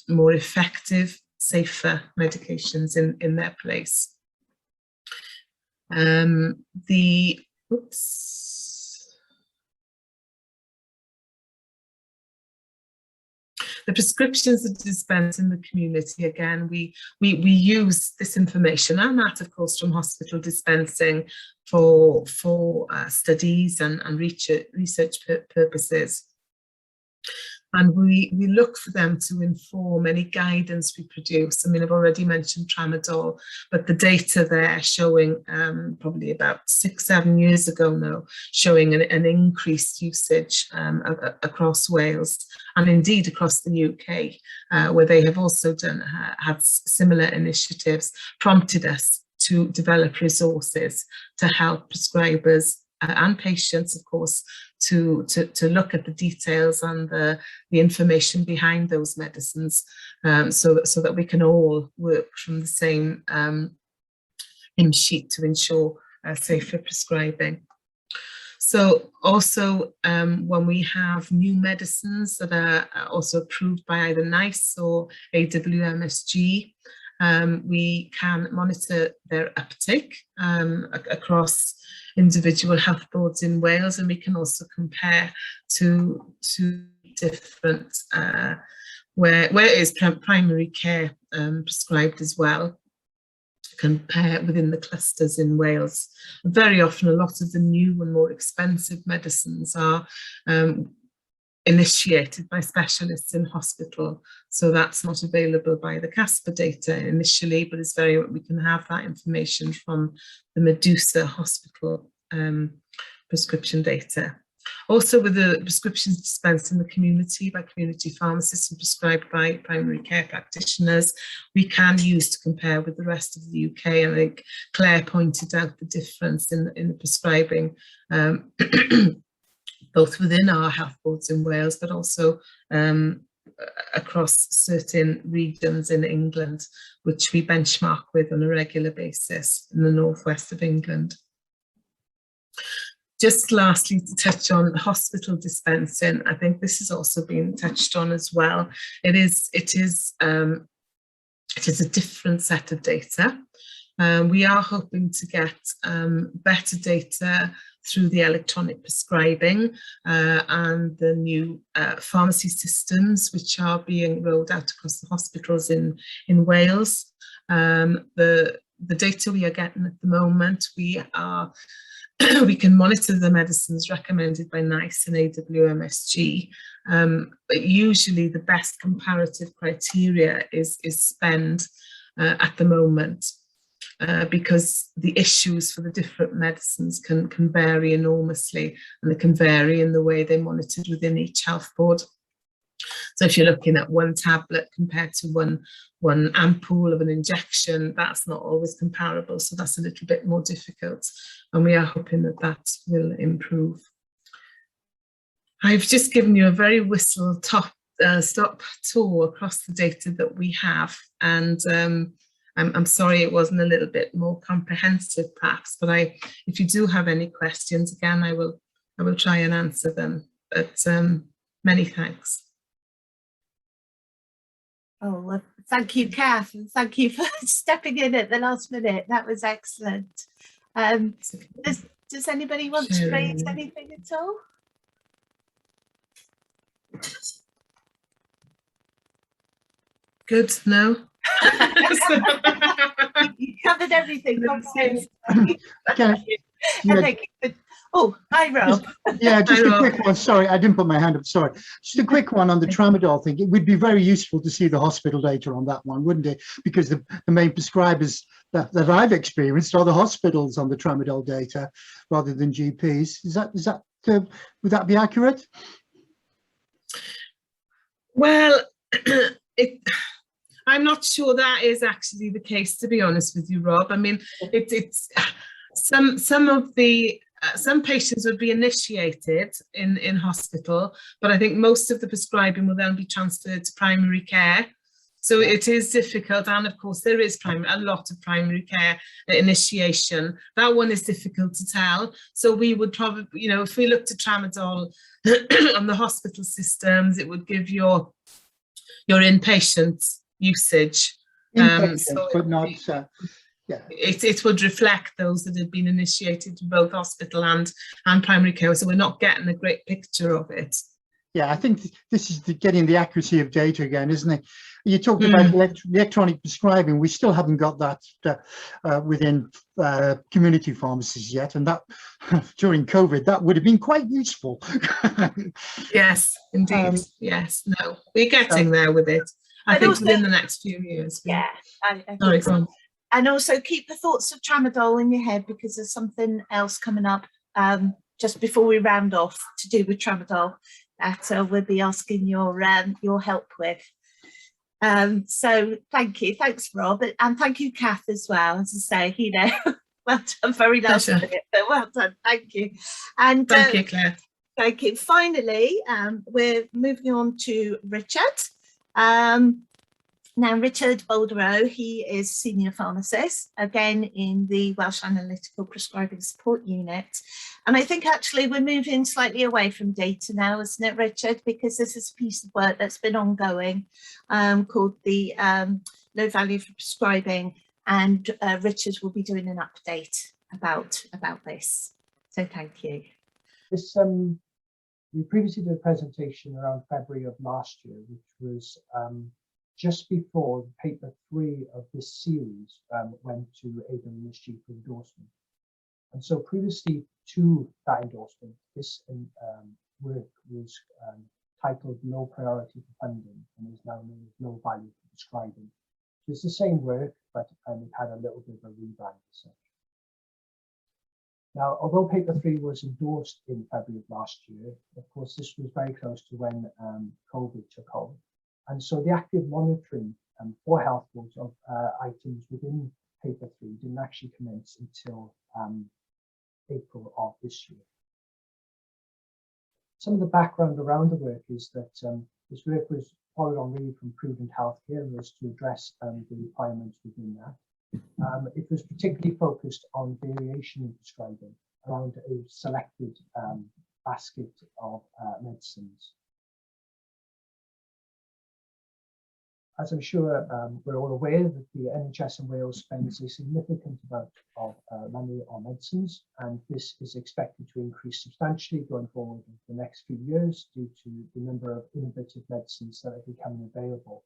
more effective, safer medications in their place. The prescriptions that are dispensed in the community, again, we use this information and that, of course, from hospital dispensing for studies and research purposes. And we look for them to inform any guidance we produce. I mean, I've already mentioned Tramadol, but the data there showing probably about 6-7 years ago now, showing an increased usage across Wales and indeed across the UK, where they have also had similar initiatives, prompted us to develop resources to help prescribers and patients, of course, to look at the details and the information behind those medicines, so that we can all work from the same hymn sheet to ensure safer prescribing. So also when we have new medicines that are also approved by either NICE or AWMSG, we can monitor their uptake across individual health boards in Wales, and we can also compare to different where it is primary care prescribed as well, compare within the clusters in Wales. Very often a lot of the new and more expensive medicines are initiated by specialists in hospital, so that's not available by the CASPA data initially, but it's we can have that information from the Medusa hospital prescription data. Also, with the prescriptions dispensed in the community by community pharmacists and prescribed by primary care practitioners, we can use to compare with the rest of the UK. And I think Claire pointed out the difference in the prescribing both within our health boards in Wales, but also across certain regions in England, which we benchmark with on a regular basis in the northwest of England. Just lastly, to touch on hospital dispensing, I think this has also been touched on as well. It is a different set of data. We are hoping to get better data through the electronic prescribing and the new pharmacy systems which are being rolled out across the hospitals in Wales. The data we are getting at the moment, we can monitor the medicines recommended by NICE and AWMSG, but usually the best comparative criteria is spend at the moment. Because the issues for the different medicines can vary enormously, and they can vary in the way they're monitored within each health board. So if you're looking at one tablet compared to one ampoule of an injection, that's not always comparable. So that's a little bit more difficult, and we are hoping that that will improve. I've just given you a very whistle-stop tour across the data that we have, and I'm sorry it wasn't a little bit more comprehensive perhaps, but if you do have any questions, again, I will try and answer them, but many thanks. Oh, well, thank you, Kath, and thank you for stepping in at the last minute. That was excellent. Does anybody want to raise anything at all? Good, no? You covered everything. Oh, hi, Rob. Yeah, just a quick one. Sorry, I didn't put my hand up. Sorry. Just a quick one on the tramadol thing. It would be very useful to see the hospital data on that one, wouldn't it? Because the main prescribers that I've experienced are the hospitals on the tramadol data rather than GPs. Would that be accurate? Well, I'm not sure that is actually the case, to be honest with you, Rob. I mean, it's some patients would be initiated in hospital, but I think most of the prescribing will then be transferred to primary care. So it is difficult, and of course there is a lot of primary care initiation. That one is difficult to tell. So we would probably, you know, if we looked at tramadol on the hospital systems, it would give your inpatient usage. So but not. Yeah, it would reflect those that had been initiated in both hospital and primary care, so we're not getting a great picture of it. Yeah, I think this is getting the accuracy of data again, isn't it? You talked about electronic prescribing. We still haven't got that within community pharmacies yet, and that during COVID that would have been quite useful. Yes, indeed. Yes, no, we're getting there with it. I think also, within the next few years. Yeah. Sorry, go on. And also keep the thoughts of tramadol in your head, because there's something else coming up just before we round off to do with tramadol that we'll be asking your help with. So thank you. Thanks, Rob. And thank you, Kath, as well. As I say, you know, well done, very last minute, but well done. Thank you. And thank you, Claire. Thank you. Finally, we're moving on to Richard. Now, Richard Balderaux, he is senior pharmacist, again in the Welsh Analytical Prescribing Support Unit. And I think actually we're moving slightly away from data now, isn't it, Richard? Because this is a piece of work that's been ongoing called the Low Value for Prescribing. And Richard will be doing an update about this. So thank you. This, we previously did a presentation around February of last year, which was just before paper 3 of this series went to AWMSG for endorsement. And so previously to that endorsement, this work was titled Low Priority for Funding and is now known as Low Value for Prescribing. So it's the same work, but it had a little bit of a rebrand as such. Now, although paper 3 was endorsed in February of last year, of course, this was very close to when COVID took hold. And so the active monitoring for health boards of items within paper 3 didn't actually commence until April of this year. Some of the background around the work is that this work was followed on really from Prudent Healthcare and was to address the requirements within that. It was particularly focused on variation in prescribing around a selected basket of medicines. As I'm sure we're all aware, that the NHS in Wales spends a significant amount of money on medicines, and this is expected to increase substantially going forward in the next few years due to the number of innovative medicines that are becoming available.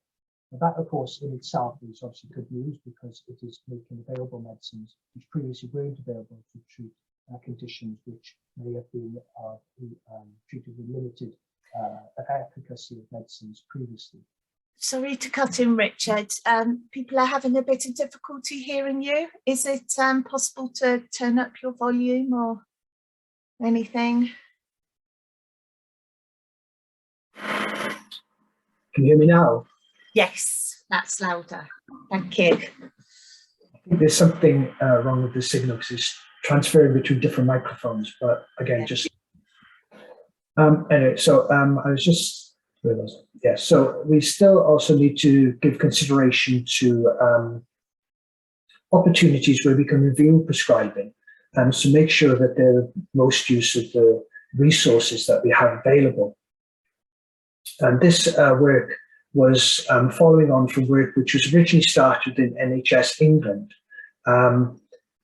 Now that, of course, in itself is obviously good news, because it is making available medicines which previously weren't available to treat conditions which may have been treated with limited efficacy of medicines previously. Sorry to cut in, Richard. People are having a bit of difficulty hearing you. Is it possible to turn up your volume or anything? Can you hear me now? Yes, that's louder. Thank you. I think there's something wrong with the signal, because it's transferring between different microphones. But again, just anyway. So I was just. Yeah, so we still also need to give consideration to opportunities where we can review prescribing, and to make sure that they're most use of the resources that we have available. And this work was following on from work which was originally started in NHS England,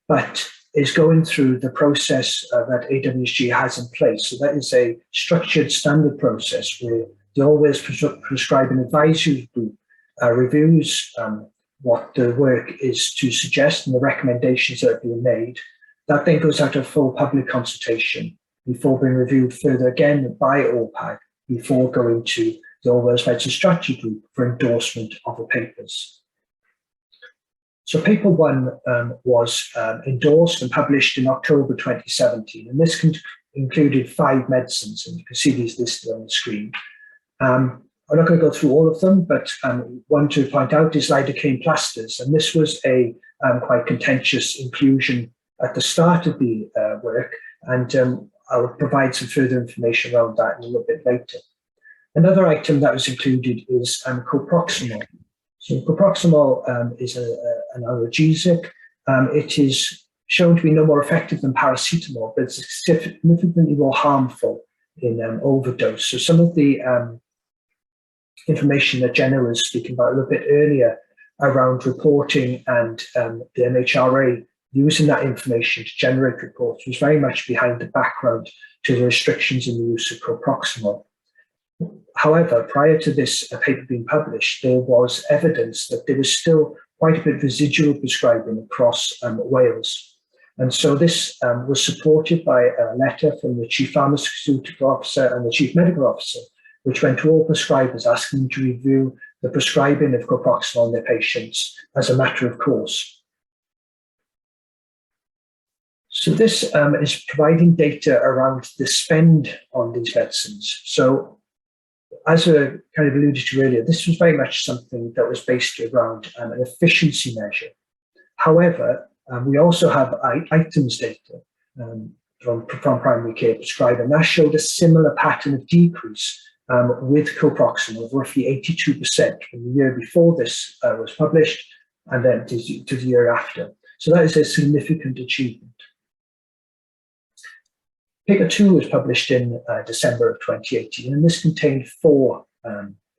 but is going through the process that AWSG has in place. So that is a structured standard process where the Always Prescribing Advisory Group reviews what the work is to suggest and the recommendations that are being made. That then goes out to full public consultation before being reviewed further again by OPAG, before going to the Always Medicine Strategy Group for endorsement of the papers. So paper 1 was endorsed and published in October 2017, and this included 5 medicines, and you can see these listed on the screen. I'm not going to go through all of them, but one to point out is Lidocaine Clusters, and this was a quite contentious inclusion at the start of the work, and I'll provide some further information around that a little bit later. Another item that was included is Coproximal. So Coproximal is an analgesic. It is shown to be no more effective than paracetamol, but it's significantly more harmful in overdose. So some of the information that Jenna was speaking about a little bit earlier around reporting and the MHRA using that information to generate reports was very much behind the background to the restrictions in the use of Coproximal. However, prior to this paper being published, there was evidence that there was still quite a bit of residual prescribing across Wales. And so this was supported by a letter from the Chief Pharmaceutical Officer and the Chief Medical Officer, which went to all prescribers asking them to review the prescribing of Coproximal in their patients as a matter of course. So this is providing data around the spend on these medicines. So as I kind of alluded to earlier, this was very much something that was based around an efficiency measure. However, we also have items data from primary care prescribed, and that showed a similar pattern of decrease with Coproximal of roughly 82% from the year before this was published, and then to the year after. So that is a significant achievement. Paper 2 was published in December of 2018, and this contained 4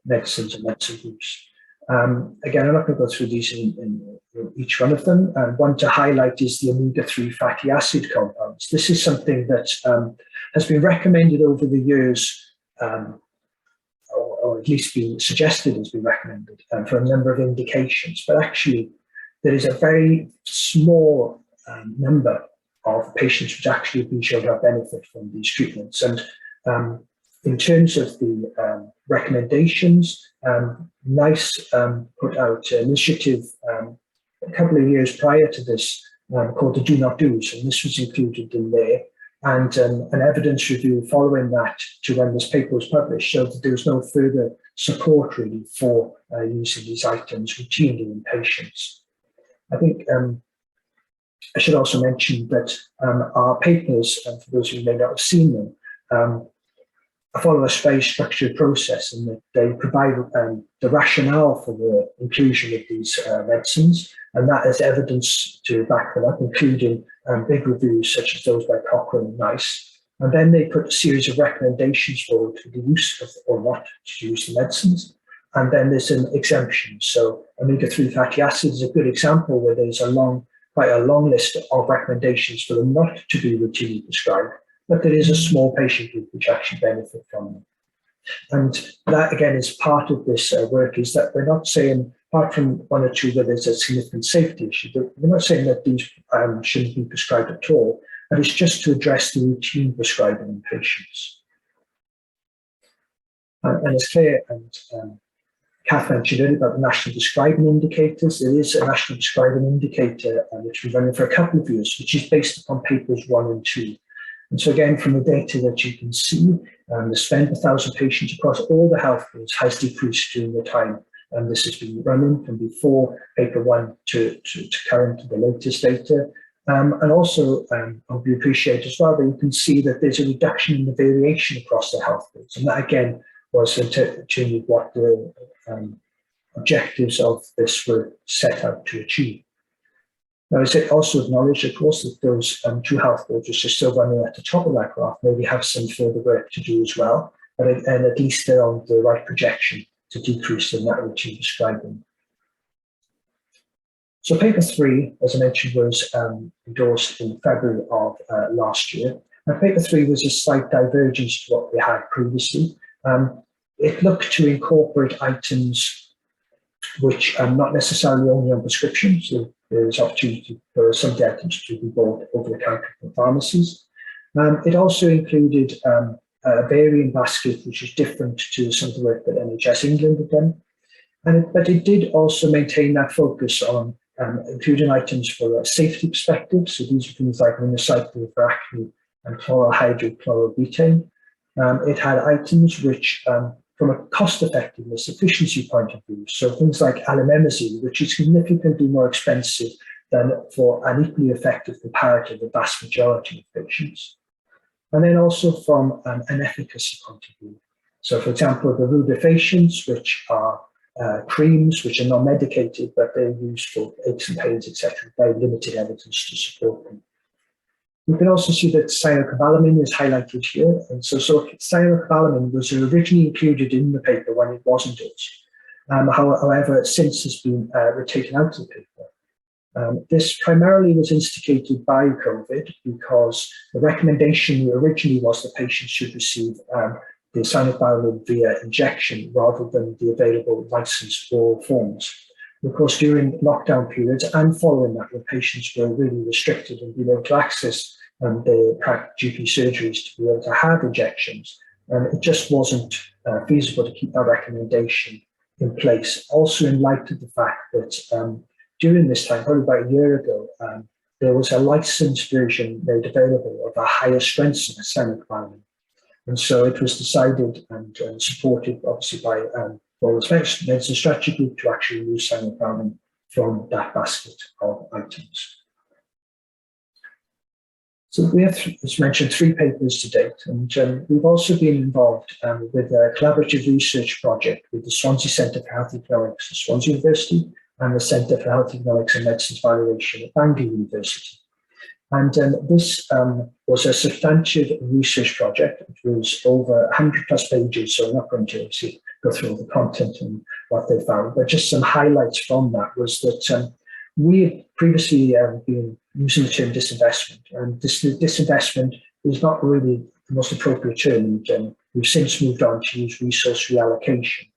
medicines and medicine groups. Again, I'm not going to go through these in each one of them. One to highlight is the omega-3 fatty acid compounds. This is something that has been recommended over the years, or at least been suggested has been recommended for a number of indications, but actually there is a very small number of patients which actually have been shown to have benefit from these treatments. And in terms of the recommendations, NICE put out an initiative a couple of years prior to this called the Do Not Do's, and this was included in there. And an evidence review following that to when this paper was published showed that there was no further support really for using these items routinely in patients. I think I should also mention that our papers, for those who may not have seen them, follow a very structured process, and that they provide the rationale for the inclusion of these medicines, and that is evidence to back them up, including big reviews such as those by Cochrane and Nice. And then they put a series of recommendations forward for the use of, or not to use the medicines. And then there's an exemption. So omega-3 fatty acids is a good example where there's quite a long list of recommendations for them not to be routinely prescribed, but there is a small patient group which actually benefit from them. And that again is part of this work, is that we're not saying, apart from one or two where there's a significant safety issue, but we're not saying that these shouldn't be prescribed at all, but it's just to address the routine prescribing in patients. And as Claire and Kath mentioned earlier about the national prescribing indicators, there is a national prescribing indicator which we've run for a couple of years, which is based upon papers 1 and 2. And so again, from the data that you can see, the spend per 1,000 patients across all the health fields has decreased during the time. And this has been running from before paper 1 to current, to the latest data. And also, we appreciate as well that you can see that there's a reduction in the variation across the health fields. And that again was in tune with what the objectives of this were set out to achieve. Now, as I also acknowledge, of course, that those 2 health boards which are still running at the top of that graph maybe have some further work to do as well, but at least they're on the right projection to decrease in that routine prescribing. So paper 3, as I mentioned, was endorsed in February of last year. And paper 3 was a slight divergence to what we had previously. It looked to incorporate items which are not necessarily only on prescription, so there's opportunity for some of the items to be bought over the counter from pharmacies. It also included a varying basket, which is different to some of the work that NHS England had done. But it did also maintain that focus on including items for a safety perspective. So these are things like minocycline for acne and chlorhydrochlorobutane. It had items which, from a cost-effectiveness, efficiency point of view, so things like alememazine, which is significantly more expensive than for an equally effective comparator, the vast majority of patients. And then also from an efficacy point of view. So for example, the rubifacients, which are creams which are non-medicated, but they're used for aches and pains, etc. Very limited evidence to support them. You can also see that cyanocobalamin is highlighted here. And so cyanocobalamin was originally included in the paper when it wasn't dosed. However, since has been taken out of the paper. This primarily was instigated by COVID because the recommendation originally was that patients should receive the cyanocobalamin via injection rather than the available licensed oral forms. Of course, during lockdown periods and following that, when patients were really restricted and being able to access the GP surgeries to be able to have injections, it just wasn't feasible to keep that recommendation in place. Also, in light of the fact that during this time, probably about a year ago, there was a licensed version made available of a higher strength of cyanocobalamin. And so it was decided and supported, obviously, by Balderaux Medicine Strategy Group to actually remove cyanocobalamin from that basket of items. So we have, as mentioned, 3 papers to date, and we've also been involved with a collaborative research project with the Swansea Centre for Health Economics at Swansea University and the Centre for Health Economics and Medicines Evaluation at Bangor University. And this was a substantive research project. It was over 100+ pages, so I'm not going to go through all the content and what they found, but just some highlights from that was that we had previously been using the term disinvestment, and disinvestment is not really the most appropriate term, and we've since moved on to use resource reallocation,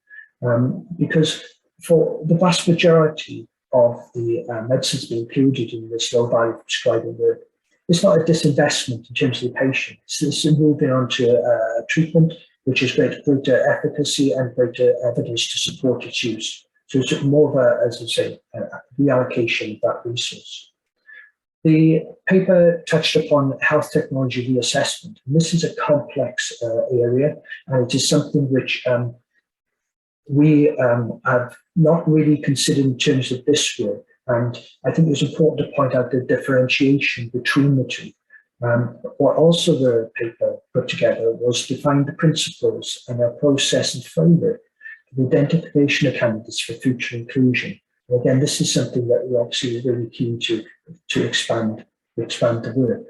because for the vast majority of the medicines being included in this low-value prescribing work, it's not a disinvestment in terms of the patient. It's moving on to a treatment which has greater efficacy and greater evidence to support its use. So it's more of a, as I say, a reallocation of that resource. The paper touched upon health technology reassessment. And this is a complex area, and it is something which we have not really considered in terms of this work. And I think it's important to point out the differentiation between the two. What also the paper put together was to find the principles and a process and framework for the identification of candidates for future inclusion. And again, this is something that we're obviously really keen to expand the work.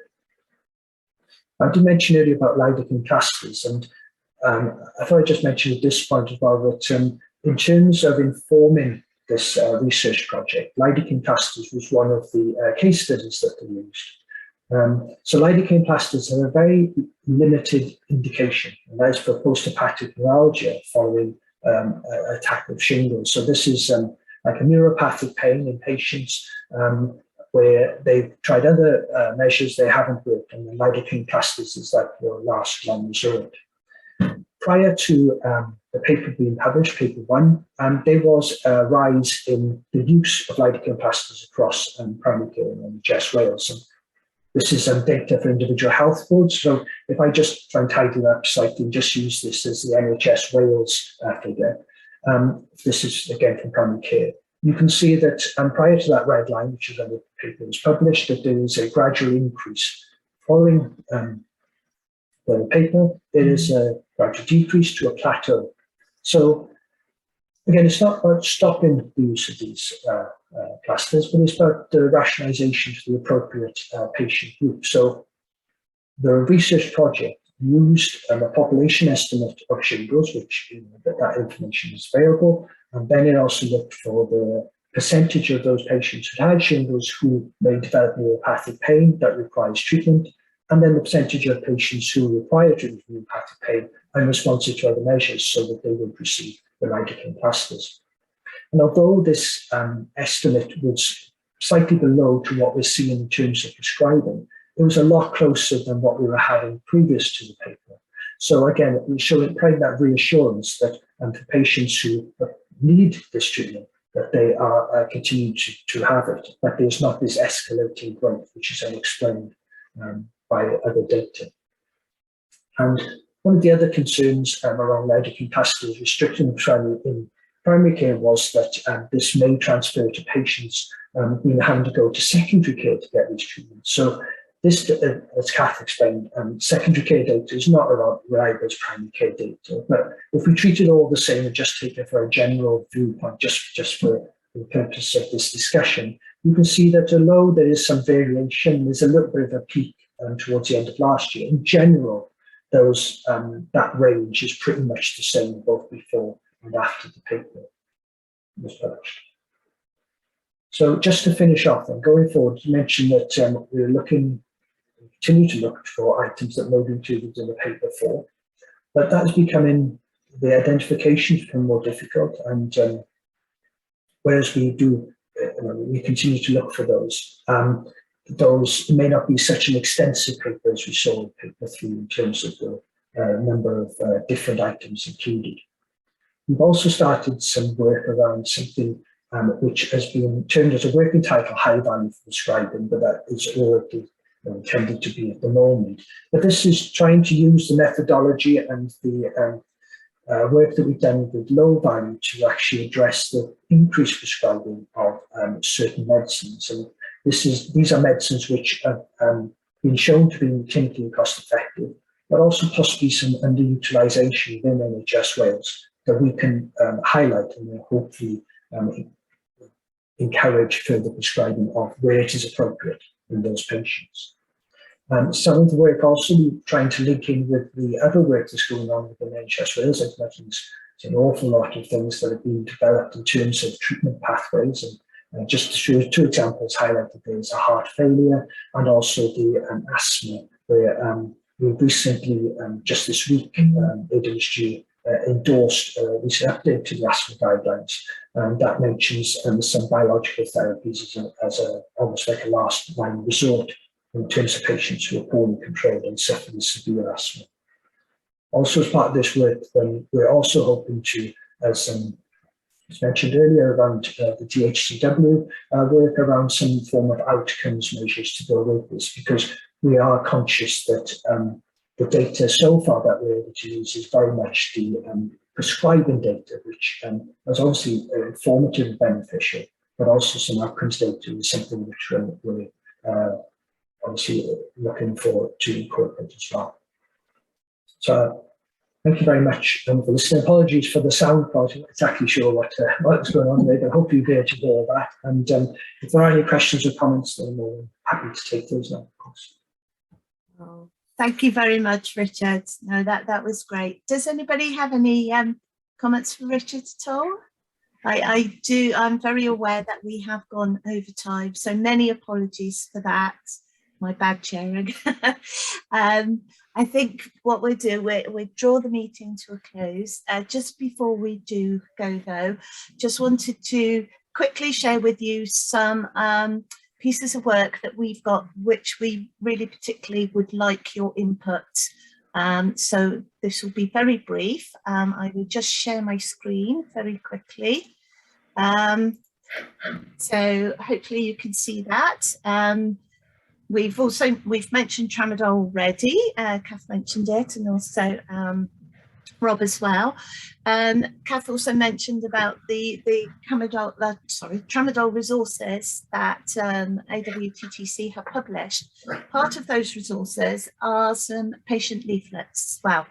I did mention earlier about lidocaine clusters, and I thought I'd just mention at this point as well that in terms of informing this research project, lidocaine clusters was one of the case studies that they used. So lidocaine clusters have a very limited indication, and that is for post-hepatic neuralgia following attack of shingles. So this is like a neuropathic pain in patients where they've tried other measures, they haven't worked, and the lidocaine clusters is like your last line resort. Prior to the paper being published, paper 1, there was a rise in the use of lidocaine clusters across primary care in NHS Wales. And this is data for individual health boards. So if I just try and tidy that up slightly and just use this as the NHS Wales figure, this is again from primary care. You can see that prior to that red line, which is when the paper was published, that there is a gradual increase. Following the paper, there is a gradual decrease to a plateau. So again, it's not about stopping the use of these clusters, but it's about the rationalization to the appropriate patient group. So the research project used a population estimate of shingles, which that information is available, and then it also looked for the percentage of those patients who had shingles who may develop neuropathic pain that requires treatment, and then the percentage of patients who require treatment for neuropathic pain and responsive to other measures so that they would receive the lidocaine clusters. And although this estimate was slightly below to what we're seeing in terms of prescribing, it was a lot closer than what we were having previous to the paper. So again, it was showing that reassurance that for patients who need this treatment, that they are continuing to have it, that there's not this escalating growth, which is unexplained by other data. And one of the other concerns around lidocaine clusters restricting prescribing in primary care was that this may transfer to patients having to go to secondary care to get these treatments. So this, as Kath explained, secondary care data is not reliable as primary care data. But if we treat it all the same and just take it for a general viewpoint, just for the purpose of this discussion, you can see that although there is some variation, there's a little bit of a peak towards the end of last year. In general, that range is pretty much the same both before and after the paper was published. So just to finish off, and going forward, you mentioned that we're continue to look for items that may be included in the paper 4, but that's becoming, the identifications become more difficult, and whereas we do, we continue to look for those. Those may not be such an extensive paper as we saw in paper 3 in terms of the number of different items included. We've also started some work around something which has been termed as a working title, high value for prescribing, but that is already intended to be at the moment. But this is trying to use the methodology and the work that we've done with low value to actually address the increased prescribing of certain medicines. And these are medicines which have been shown to be clinically cost effective, but also possibly some underutilization within NHS Wales that we can highlight and hopefully encourage further prescribing of where it is appropriate in those patients. Some of the work also trying to link in with the other work that's going on within NHS Wales. I've mentioned there's an awful lot of things that have been developed in terms of treatment pathways, and just to show 2 examples highlighted, there's a heart failure and also the asthma, where we've recently, just this week, AWSG endorsed a recent update to the asthma guidelines, and that mentions some biological therapies as almost like a last line resort in terms of patients who are poorly controlled and suffer with severe asthma. Also, as part of this work, we're also hoping to, as mentioned earlier, around the DHCW work around some form of outcomes measures to go with this, because we are conscious that the data so far that we're able to use is very much the prescribing data, which is obviously informative and beneficial, but also some outcomes data is something which we're obviously looking for to incorporate as well. So Thank you very much for listening. Apologies for the sound quality. I'm not exactly sure what's going on there, but hopefully you'll be able to hear that. And if there are any questions or comments, then I'm happy to take those now, of course. Oh, thank you very much, Richard. No, that was great. Does anybody have any comments for Richard at all? I do. I'm very aware that we have gone over time, so many apologies for that. My bad chairing. I think what we'll do, we draw the meeting to a close. Just before we do go though, just wanted to quickly share with you some pieces of work that we've got, which we really particularly would like your input. So this will be very brief. I will just share my screen very quickly. So hopefully you can see that. We've mentioned tramadol already. Kath mentioned it, and also Rob as well. Kath also mentioned about the tramadol resources that AWTTC have published. Part of those resources are some patient leaflets as well.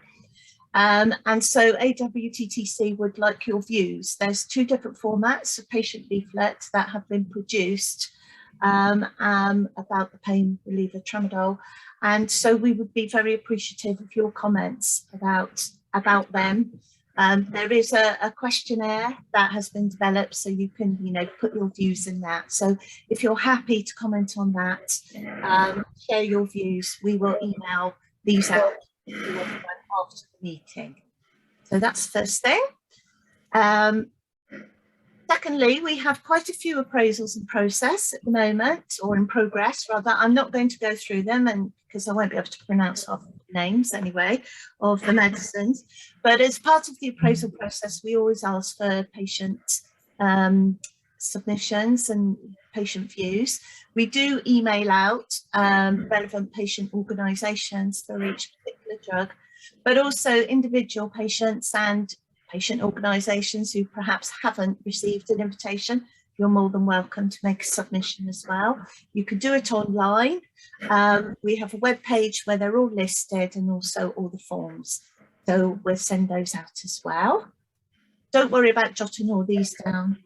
And so AWTTC would like your views. There's two different formats of patient leaflets that have been produced about the pain reliever tramadol, and so we would be very appreciative of your comments about them. There is a questionnaire that has been developed, so you can put your views in that. So if you're happy to comment on that, share your views, we will email these out after the meeting. So that's the first thing. Secondly, we have quite a few appraisals in process at the moment, or in progress rather. I'm not going to go through them, and because I won't be able to pronounce half the names anyway of the medicines. But as part of the appraisal process, we always ask for patient submissions and patient views. We do email out relevant patient organisations for each particular drug, but also individual patients and patient organisations who perhaps haven't received an invitation. You're more than welcome to make a submission as well. You can do it online. We have a web page where they're all listed, and also all the forms. So we'll send those out as well. Don't worry about jotting all these down.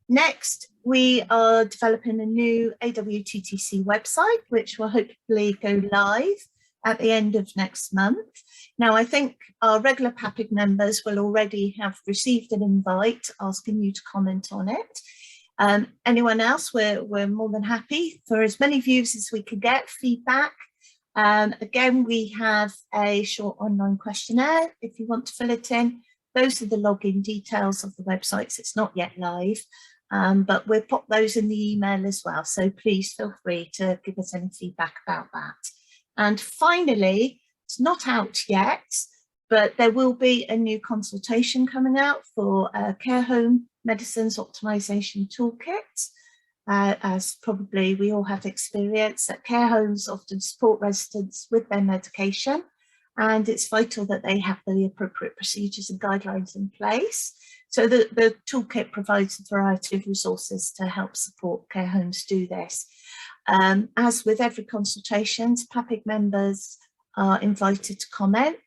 Next, we are developing a new AWTTC website, which will hopefully go live at the end of next month. Now, I think our regular PAPIG members will already have received an invite asking you to comment on it. Anyone else, we're more than happy for as many views as we can get, feedback. Again, we have a short online questionnaire if you want to fill it in. Those are the login details of the websites. It's not yet live, but we'll pop those in the email as well. So please feel free to give us any feedback about that. And finally, it's not out yet, but there will be a new consultation coming out for Care Home Medicines Optimisation Toolkit. As probably we all have experience, that care homes often support residents with their medication, and it's vital that they have the appropriate procedures and guidelines in place. So the toolkit provides a variety of resources to help support care homes do this. As with every consultation, PAPIG members are invited to comment,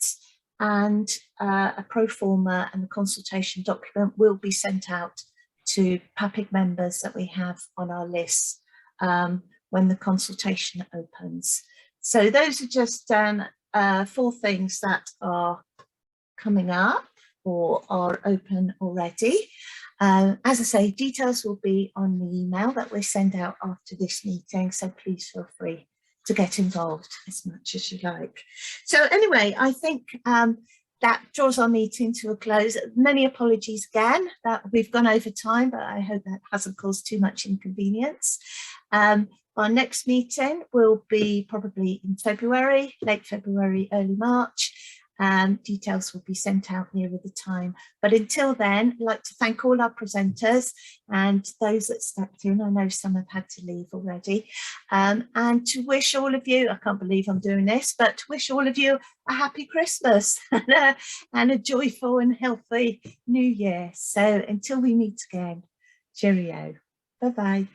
and a pro forma and the consultation document will be sent out to PAPIG members that we have on our list when the consultation opens. So those are just 4 things that are coming up or are open already. As I say, details will be on the email that we send out after this meeting, so please feel free to get involved as much as you like. So anyway, I think that draws our meeting to a close. Many apologies again that we've gone over time, but I hope that hasn't caused too much inconvenience. Our next meeting will be probably in February, late February, early March. Details will be sent out nearer the time. But until then, I'd like to thank all our presenters and those that stepped in. I know some have had to leave already. And to wish all of you, I can't believe I'm doing this, but to wish all of you a happy Christmas and a joyful and healthy New Year. So until we meet again, cheerio. Bye-bye.